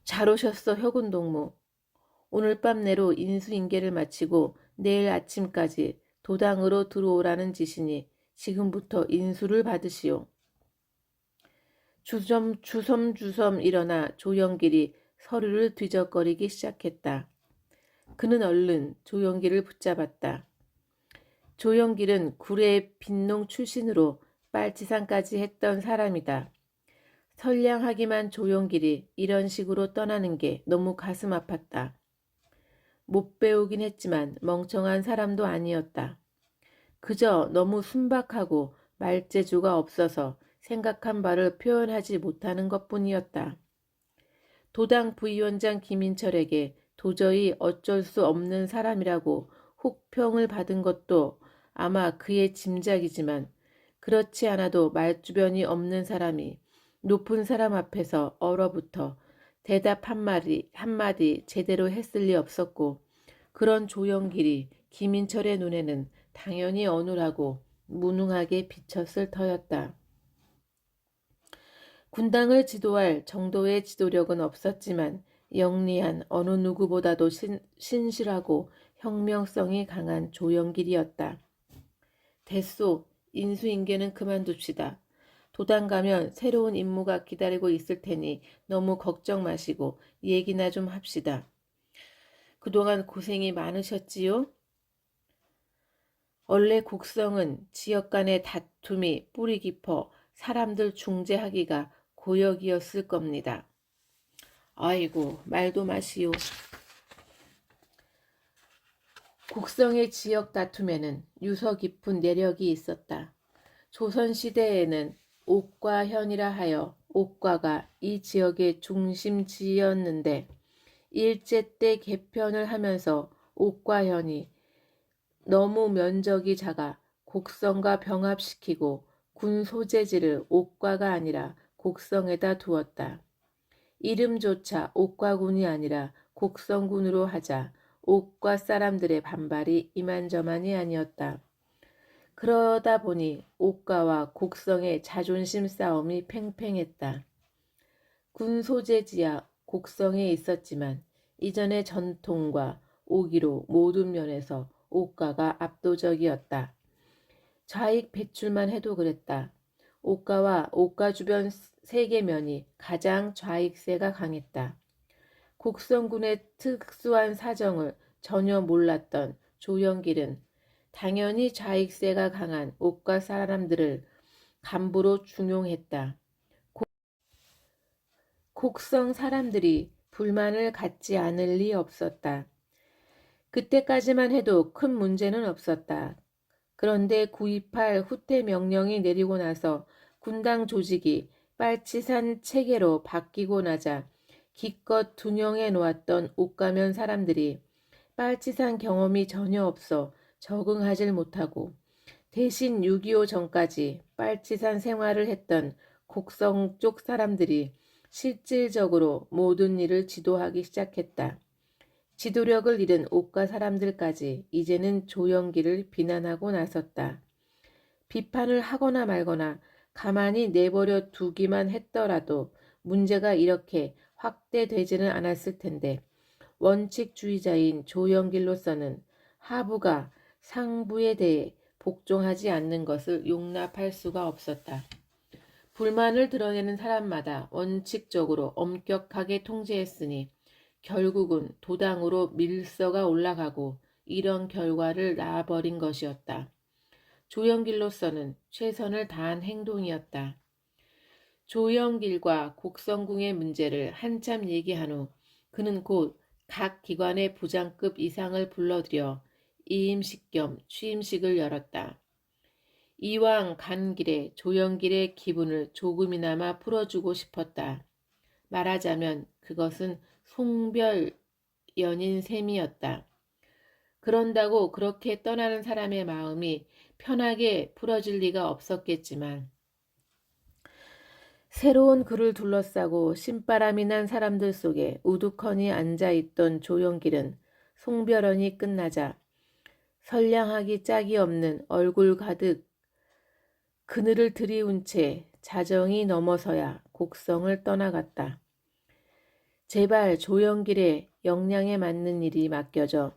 잘 오셨어, 혁운동무. 오늘 밤 내로 인수인계를 마치고 내일 아침까지 도당으로 들어오라는 지시니 지금부터 인수를 받으시오. 주섬주섬 일어나 조영길이 서류를 뒤적거리기 시작했다. 그는 얼른 조영길을 붙잡았다. 조영길은 구례 빈농 출신으로 빨치산까지 했던 사람이다. 선량하기만 조용길이 이런 식으로 떠나는 게 너무 가슴 아팠다. 못 배우긴 했지만 멍청한 사람도 아니었다. 그저 너무 순박하고 말재주가 없어서 생각한 바를 표현하지 못하는 것뿐이었다. 도당 부위원장 김인철에게 도저히 어쩔 수 없는 사람이라고 혹평을 받은 것도 아마 그의 짐작이지만 그렇지 않아도 말주변이 없는 사람이 높은 사람 앞에서 얼어붙어 대답 한마디 제대로 했을 리 없었고 그런 조영길이 김인철의 눈에는 당연히 어눌하고 무능하게 비쳤을 터였다. 군당을 지도할 정도의 지도력은 없었지만 영리한 어느 누구보다도 신실하고 혁명성이 강한 조영길이었다. 됐소. 인수인계는 그만둡시다. 도당 가면 새로운 임무가 기다리고 있을 테니 너무 걱정 마시고 얘기나 좀 합시다. 그동안 고생이 많으셨지요? 원래 곡성은 지역 간의 다툼이 뿌리 깊어 사람들 중재하기가 고역이었을 겁니다. 아이고, 말도 마시오. 곡성의 지역 다툼에는 유서 깊은 내력이 있었다. 조선시대에는 옥과현이라 하여 옥과가 이 지역의 중심지였는데 일제 때 개편을 하면서 옥과현이 너무 면적이 작아 곡성과 병합시키고 군 소재지를 옥과가 아니라 곡성에다 두었다. 이름조차 옥과군이 아니라 곡성군으로 하자 옥과 사람들의 반발이 이만저만이 아니었다. 그러다 보니 옥과와 곡성의 자존심 싸움이 팽팽했다. 군 소재지야 곡성에 있었지만 이전의 전통과 오기로 모든 면에서 옥과가 압도적이었다. 좌익 배출만 해도 그랬다. 옥과와 옥과 주변 세계면이 가장 좌익세가 강했다. 곡성군의 특수한 사정을 전혀 몰랐던 조영길은 당연히 좌익세가 강한 옥과 사람들을 간부로 중용했다. 곡성 사람들이 불만을 갖지 않을 리 없었다. 그때까지만 해도 큰 문제는 없었다. 그런데 9.28 후퇴 명령이 내리고 나서 군당 조직이 빨치산 체계로 바뀌고 나자 기껏 둔영해 놓았던 옥가면 사람들이 빨치산 경험이 전혀 없어 적응하질 못하고 대신 6.25 전까지 빨치산 생활을 했던 곡성 쪽 사람들이 실질적으로 모든 일을 지도하기 시작했다. 지도력을 잃은 옥가 사람들까지 이제는 조영길을 비난하고 나섰다. 비판을 하거나 말거나 가만히 내버려 두기만 했더라도 문제가 이렇게 확대되지는 않았을 텐데 원칙주의자인 조영길로서는 하부가 상부에 대해 복종하지 않는 것을 용납할 수가 없었다. 불만을 드러내는 사람마다 원칙적으로 엄격하게 통제했으니 결국은 도당으로 밀서가 올라가고 이런 결과를 낳아버린 것이었다. 조영길로서는 최선을 다한 행동이었다. 조영길과 곡성궁의 문제를 한참 얘기한 후 그는 곧 각 기관의 부장급 이상을 불러들여 이임식 겸 취임식을 열었다. 이왕 간 길에 조영길의 기분을 조금이나마 풀어주고 싶었다. 말하자면 그것은 송별연인 셈이었다. 그런다고 그렇게 떠나는 사람의 마음이 편하게 풀어질 리가 없었겠지만 새로운 그를 둘러싸고 신바람이 난 사람들 속에 우두커니 앉아있던 조영길은 송별연이 끝나자 선량하기 짝이 없는 얼굴 가득 그늘을 들이운 채 자정이 넘어서야 곡성을 떠나갔다. 제발 조영길의 역량에 맞는 일이 맡겨져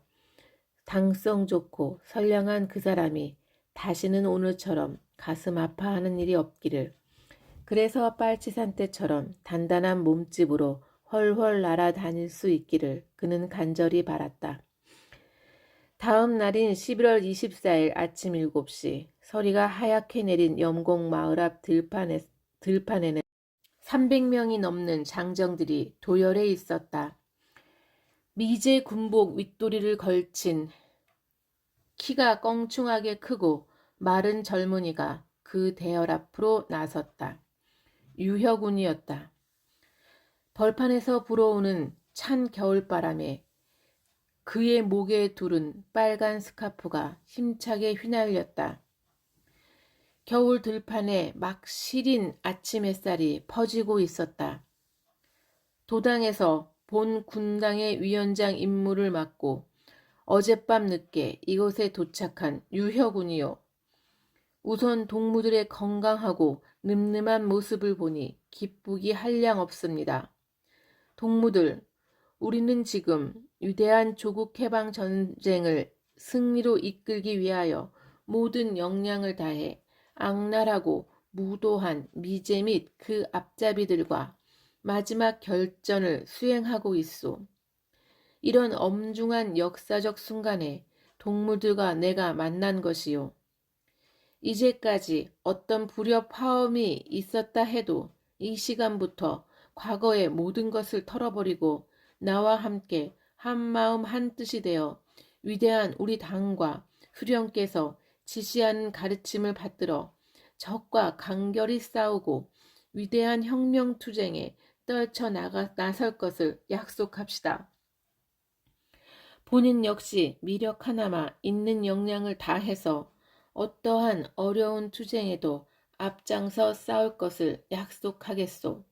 당성 좋고 선량한 그 사람이 다시는 오늘처럼 가슴 아파하는 일이 없기를. 그래서 빨치산 때처럼 단단한 몸집으로 훨훨 날아다닐 수 있기를 그는 간절히 바랐다. 다음 날인 11월 24일 아침 7시 서리가 하얗게 내린 염곡 마을 앞 들판에는 300명이 넘는 장정들이 도열해 있었다. 미제 군복 윗도리를 걸친 키가 껑충하게 크고 마른 젊은이가 그 대열 앞으로 나섰다. 유혁운이었다. 벌판에서 불어오는 찬 겨울바람에 그의 목에 두른 빨간 스카프가 힘차게 휘날렸다. 겨울 들판에 막 시린 아침 햇살이 퍼지고 있었다. 도당에서 본 군당의 위원장 임무를 맡고 어젯밤 늦게 이곳에 도착한 유혁운이요. 우선 동무들의 건강하고 늠름한 모습을 보니 기쁘기 한량없습니다. 동무들, 우리는 지금 위대한 조국 해방 전쟁을 승리로 이끌기 위하여 모든 역량을 다해 악랄하고 무도한 미제 및 그 앞잡이들과 마지막 결전을 수행하고 있소. 이런 엄중한 역사적 순간에 동무들과 내가 만난 것이요. 이제까지 어떤 불협 화음이 있었다 해도 이 시간부터 과거의 모든 것을 털어버리고 나와 함께 한마음 한뜻이 되어 위대한 우리 당과 수령께서 지시하는 가르침을 받들어 적과 간결히 싸우고 위대한 혁명투쟁에 나설 것을 약속합시다. 본인 역시 미력 하나마 있는 역량을 다해서 어떠한 어려운 투쟁에도 앞장서 싸울 것을 약속하겠소.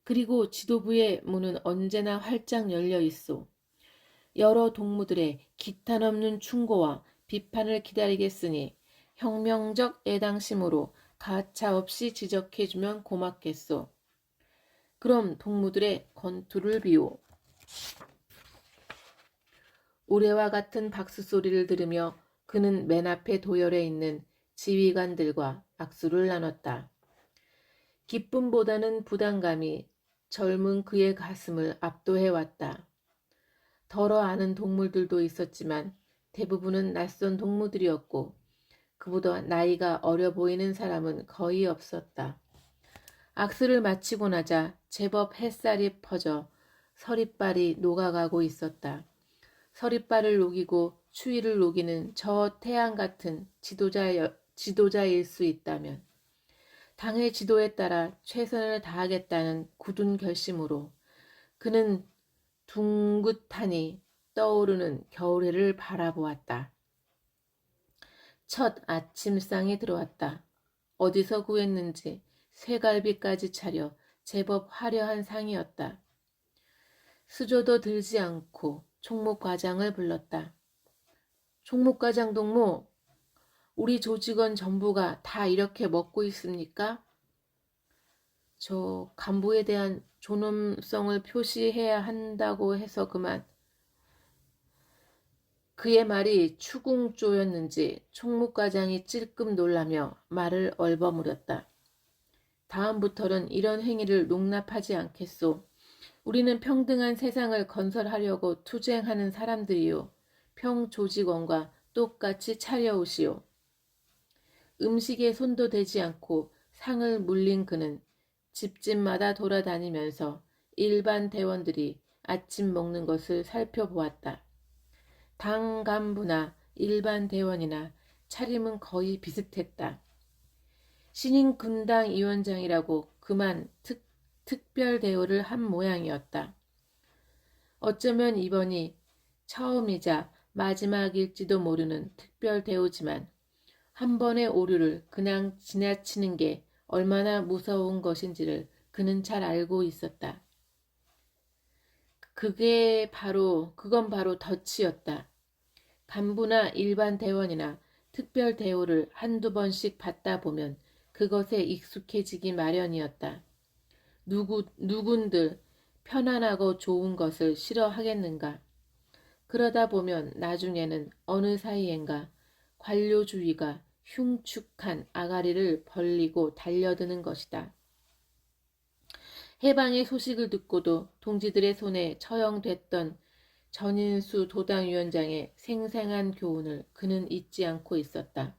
그리고 지도부의 문은 언제나 활짝 열려 있소. 여러 동무들의 기탄 없는 충고와 비판을 기다리겠으니 혁명적 애당심으로 가차없이 지적해주면 고맙겠소. 그럼 동무들의 건투를 비오. 우레와 같은 박수 소리를 들으며 그는 맨 앞에 도열해 있는 지휘관들과 악수를 나눴다. 기쁨보다는 부담감이 젊은 그의 가슴을 압도해왔다. 덜어 아는 동물들도 있었지만 대부분은 낯선 동무들이었고 그보다 나이가 어려 보이는 사람은 거의 없었다. 악수를 마치고 나자 제법 햇살이 퍼져 서리빨이 녹아가고 있었다. 서리빨을 녹이고 추위를 녹이는 저 태양 같은 지도자일 수 있다면 당의 지도에 따라 최선을 다하겠다는 굳은 결심으로 그는 둥긋하니 떠오르는 겨울해를 바라보았다. 첫 아침상이 들어왔다. 어디서 구했는지 쇠갈비까지 차려 제법 화려한 상이었다. 수조도 들지 않고 총무과장을 불렀다. 총무과장 동무, 우리 조직원 전부가 다 이렇게 먹고 있습니까? 저 간부에 대한 존엄성을 표시해야 한다고 해서 그만. 그의 말이 추궁조였는지 총무과장이 찔끔 놀라며 말을 얼버무렸다. 다음부터는 이런 행위를 용납하지 않겠소. 우리는 평등한 세상을 건설하려고 투쟁하는 사람들이요. 평조직원과 똑같이 차려오시오. 음식에 손도 대지 않고 상을 물린 그는 집집마다 돌아다니면서 일반 대원들이 아침 먹는 것을 살펴보았다. 당 간부나 일반 대원이나 차림은 거의 비슷했다. 신임 군당 위원장이라고 그만 특별 대우를 한 모양이었다. 어쩌면 이번이 처음이자 마지막일지도 모르는 특별 대우지만 한 번의 오류를 그냥 지나치는 게 얼마나 무서운 것인지를 그는 잘 알고 있었다. 그건 바로 덫이었다. 간부나 일반 대원이나 특별 대우를 한두 번씩 받다 보면 그것에 익숙해지기 마련이었다. 누군들 편안하고 좋은 것을 싫어하겠는가. 그러다 보면 나중에는 어느 사이엔가 관료주의가 흉측한 아가리를 벌리고 달려드는 것이다. 해방의 소식을 듣고도 동지들의 손에 처형됐던 전인수 도당위원장의 생생한 교훈을 그는 잊지 않고 있었다.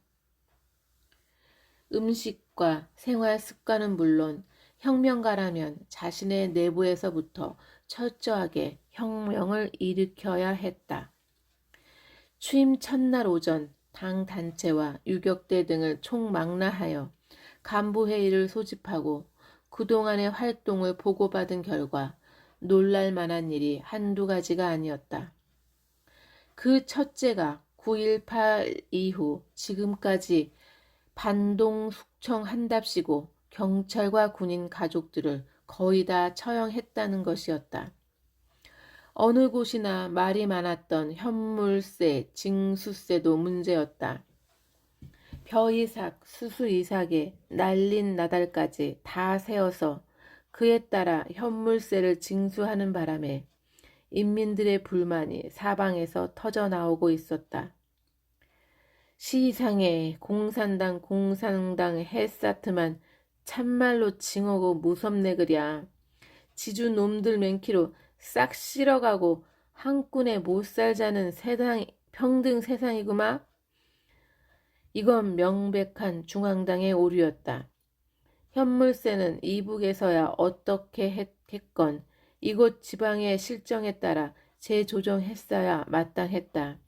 음식과 생활 습관은 물론 혁명가라면 자신의 내부에서부터 철저하게 혁명을 일으켜야 했다. 취임 첫날 오전 당 단체와 유격대 등을 총망라하여 간부회의를 소집하고 그동안의 활동을 보고받은 결과 놀랄 만한 일이 한두 가지가 아니었다. 그 첫째가 9.18 이후 지금까지 반동 숙청한답시고 경찰과 군인 가족들을 거의 다 처형했다는 것이었다. 어느 곳이나 말이 많았던 현물세, 징수세도 문제였다. 벼이삭, 수수이삭에 날린 나달까지 다 세어서 그에 따라 현물세를 징수하는 바람에 인민들의 불만이 사방에서 터져나오고 있었다. 시상에 공산당 햇사트만 참말로 징하고 무섭네 그랴. 지주 놈들 맨키로 싹 실어가고 한꾼에 못 살자는 평등 세상이구마. 이건 명백한 중앙당의 오류였다. 현물세는 이북에서야 어떻게 했건 이곳 지방의 실정에 따라 재조정했어야 마땅했다.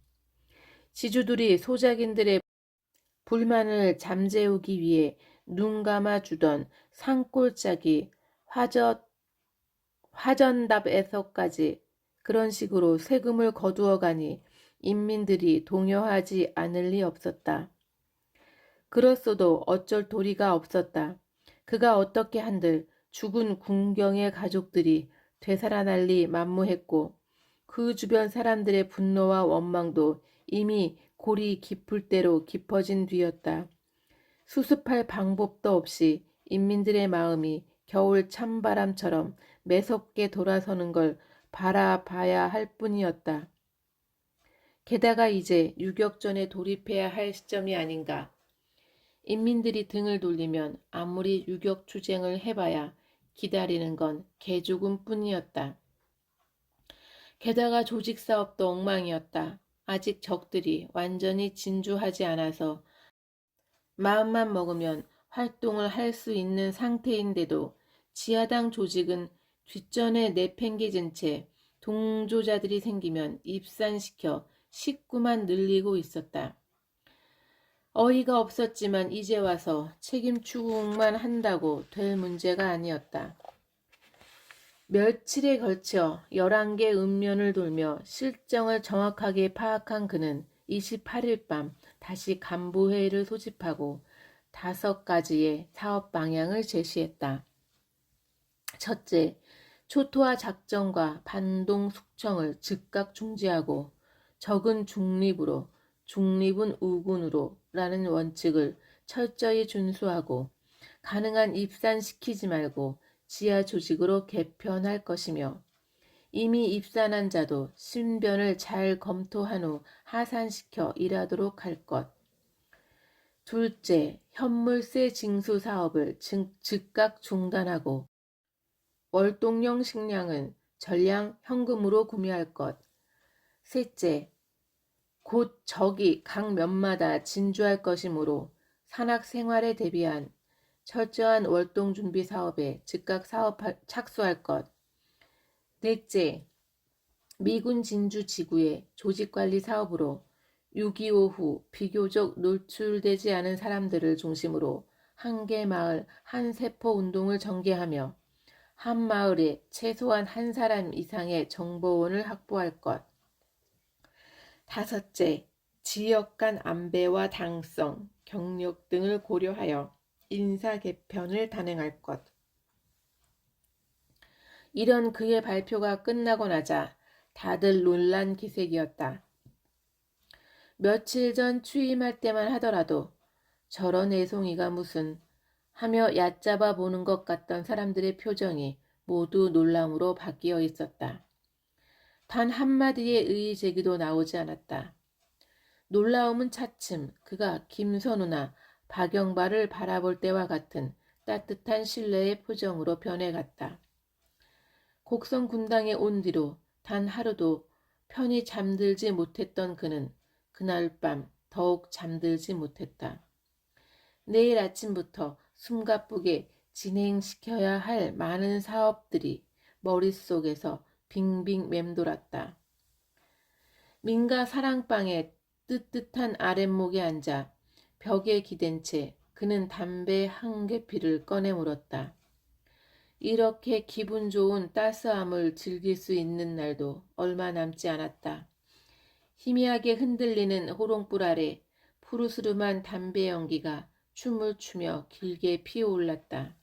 지주들이 소작인들의 불만을 잠재우기 위해 눈 감아주던 산골짜기 화전답에서까지 그런 식으로 세금을 거두어가니 인민들이 동요하지 않을 리 없었다. 그렇소도 어쩔 도리가 없었다. 그가 어떻게 한들 죽은 군경의 가족들이 되살아날리 만무했고 그 주변 사람들의 분노와 원망도 이미 골이 깊을 대로 깊어진 뒤였다. 수습할 방법도 없이 인민들의 마음이 겨울 찬바람처럼 매섭게 돌아서는 걸 바라봐야 할 뿐이었다. 게다가 이제 유격전에 돌입해야 할 시점이 아닌가. 인민들이 등을 돌리면 아무리 유격추쟁을 해봐야 기다리는 건 개죽음 뿐이었다. 게다가 조직사업도 엉망이었다. 아직 적들이 완전히 진주하지 않아서 마음만 먹으면 활동을 할 수 있는 상태인데도 지하당 조직은 뒷전에 내팽개진 채 동조자들이 생기면 입산시켜 식구만 늘리고 있었다. 어이가 없었지만 이제 와서 책임 추궁만 한다고 될 문제가 아니었다. 며칠에 걸쳐 11개 읍면을 돌며 실정을 정확하게 파악한 그는 28일 밤 다시 간부회의를 소집하고 5가지의 사업 방향을 제시했다. 첫째, 초토화 작전과 반동 숙청을 즉각 중지하고 적은 중립으로, 중립은 우군으로 라는 원칙을 철저히 준수하고 가능한 입산시키지 말고 지하 조직으로 개편할 것이며 이미 입산한 자도 신변을 잘 검토한 후 하산시켜 일하도록 할 것. 둘째, 현물세 징수 사업을 즉각 중단하고 월동령 식량은 전량 현금으로 구매할 것. 셋째, 곧 적이 각 면마다 진주할 것이므로 산악 생활에 대비한 철저한 월동 준비 사업에 즉각 착수할 것. 넷째, 미군 진주 지구의 조직관리 사업으로 6.25 후 비교적 노출되지 않은 사람들을 중심으로 한 개 마을 한 세포 운동을 전개하며 한 마을에 최소한 한 사람 이상의 정보원을 확보할 것. 다섯째, 지역 간 안배와 당성, 경력 등을 고려하여 인사 개편을 단행할 것. 이런 그의 발표가 끝나고 나자 다들 놀란 기색이었다. 며칠 전 취임할 때만 하더라도 저런 애송이가 무슨 하며 얕잡아 보는 것 같던 사람들의 표정이 모두 놀람으로 바뀌어 있었다. 단 한마디의 의의 제기도 나오지 않았다. 놀라움은 차츰 그가 김선우나 박영발을 바라볼 때와 같은 따뜻한 신뢰의 표정으로 변해갔다. 곡성 군당에 온 뒤로 단 하루도 편히 잠들지 못했던 그는 그날 밤 더욱 잠들지 못했다. 내일 아침부터 숨가쁘게 진행시켜야 할 많은 사업들이 머릿속에서 빙빙 맴돌았다. 민가 사랑방의 뜨뜻한 아랫목에 앉아 벽에 기댄 채 그는 담배 한 개피를 꺼내 물었다. 이렇게 기분 좋은 따스함을 즐길 수 있는 날도 얼마 남지 않았다. 희미하게 흔들리는 호롱불 아래 푸르스름한 담배 연기가 춤을 추며 길게 피어올랐다.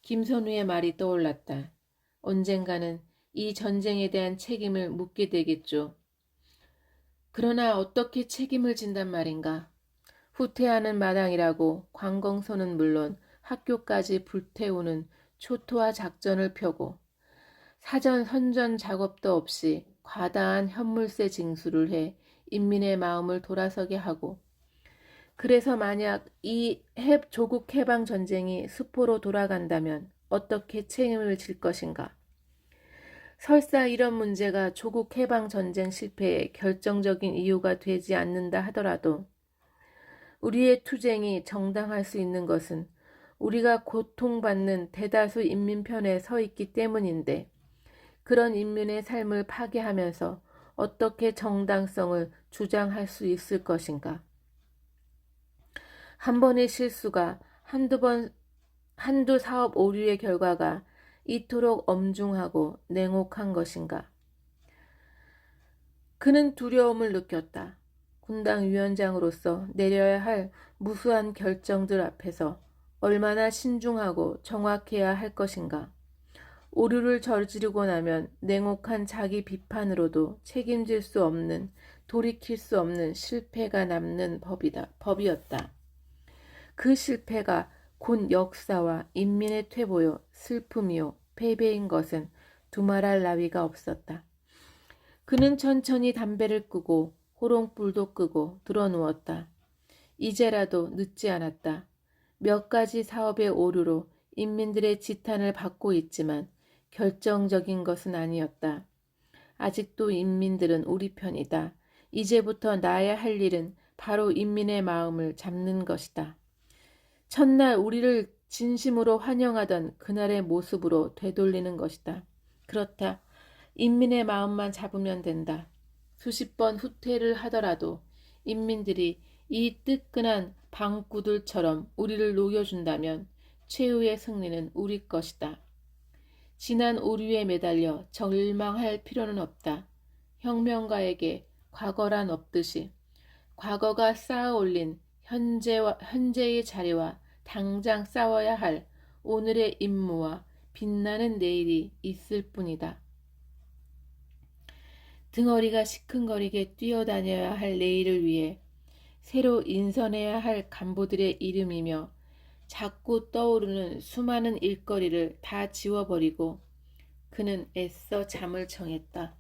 김선우의 말이 떠올랐다. 언젠가는 이 전쟁에 대한 책임을 묻게 되겠죠. 그러나 어떻게 책임을 진단 말인가? 후퇴하는 마당이라고 관공서는 물론 학교까지 불태우는 초토화 작전을 펴고 사전 선전 작업도 없이 과다한 현물세 징수를 해 인민의 마음을 돌아서게 하고, 그래서 만약 이 조국 해방 전쟁이 수포로 돌아간다면 어떻게 책임을 질 것인가? 설사 이런 문제가 조국 해방 전쟁 실패의 결정적인 이유가 되지 않는다 하더라도 우리의 투쟁이 정당할 수 있는 것은 우리가 고통받는 대다수 인민 편에 서 있기 때문인데, 그런 인민의 삶을 파괴하면서 어떻게 정당성을 주장할 수 있을 것인가? 한 번의 실수가 한두 사업 오류의 결과가 이토록 엄중하고 냉혹한 것인가? 그는 두려움을 느꼈다. 군당 위원장으로서 내려야 할 무수한 결정들 앞에서 얼마나 신중하고 정확해야 할 것인가? 오류를 저지르고 나면 냉혹한 자기 비판으로도 책임질 수 없는, 돌이킬 수 없는 실패가 남는 법이었다. 그 실패가 곧 역사와 인민의 퇴보요, 슬픔이요, 패배인 것은 두말할 나위가 없었다. 그는 천천히 담배를 끄고 호롱불도 끄고 드러누웠다. 이제라도 늦지 않았다. 몇 가지 사업의 오류로 인민들의 지탄을 받고 있지만 결정적인 것은 아니었다. 아직도 인민들은 우리 편이다. 이제부터 나야 할 일은 바로 인민의 마음을 잡는 것이다. 첫날 우리를 진심으로 환영하던 그날의 모습으로 되돌리는 것이다. 그렇다. 인민의 마음만 잡으면 된다. 수십 번 후퇴를 하더라도 인민들이 이 뜨끈한 방구들처럼 우리를 녹여준다면 최후의 승리는 우리 것이다. 지난 오류에 매달려 절망할 필요는 없다. 혁명가에게 과거란 없듯이 과거가 쌓아올린 현재의 자리와 당장 싸워야 할 오늘의 임무와 빛나는 내일이 있을 뿐이다. 등허리가 시큰거리게 뛰어다녀야 할 내일을 위해 새로 인선해야 할 간부들의 이름이며 자꾸 떠오르는 수많은 일거리를 다 지워버리고 그는 애써 잠을 청했다.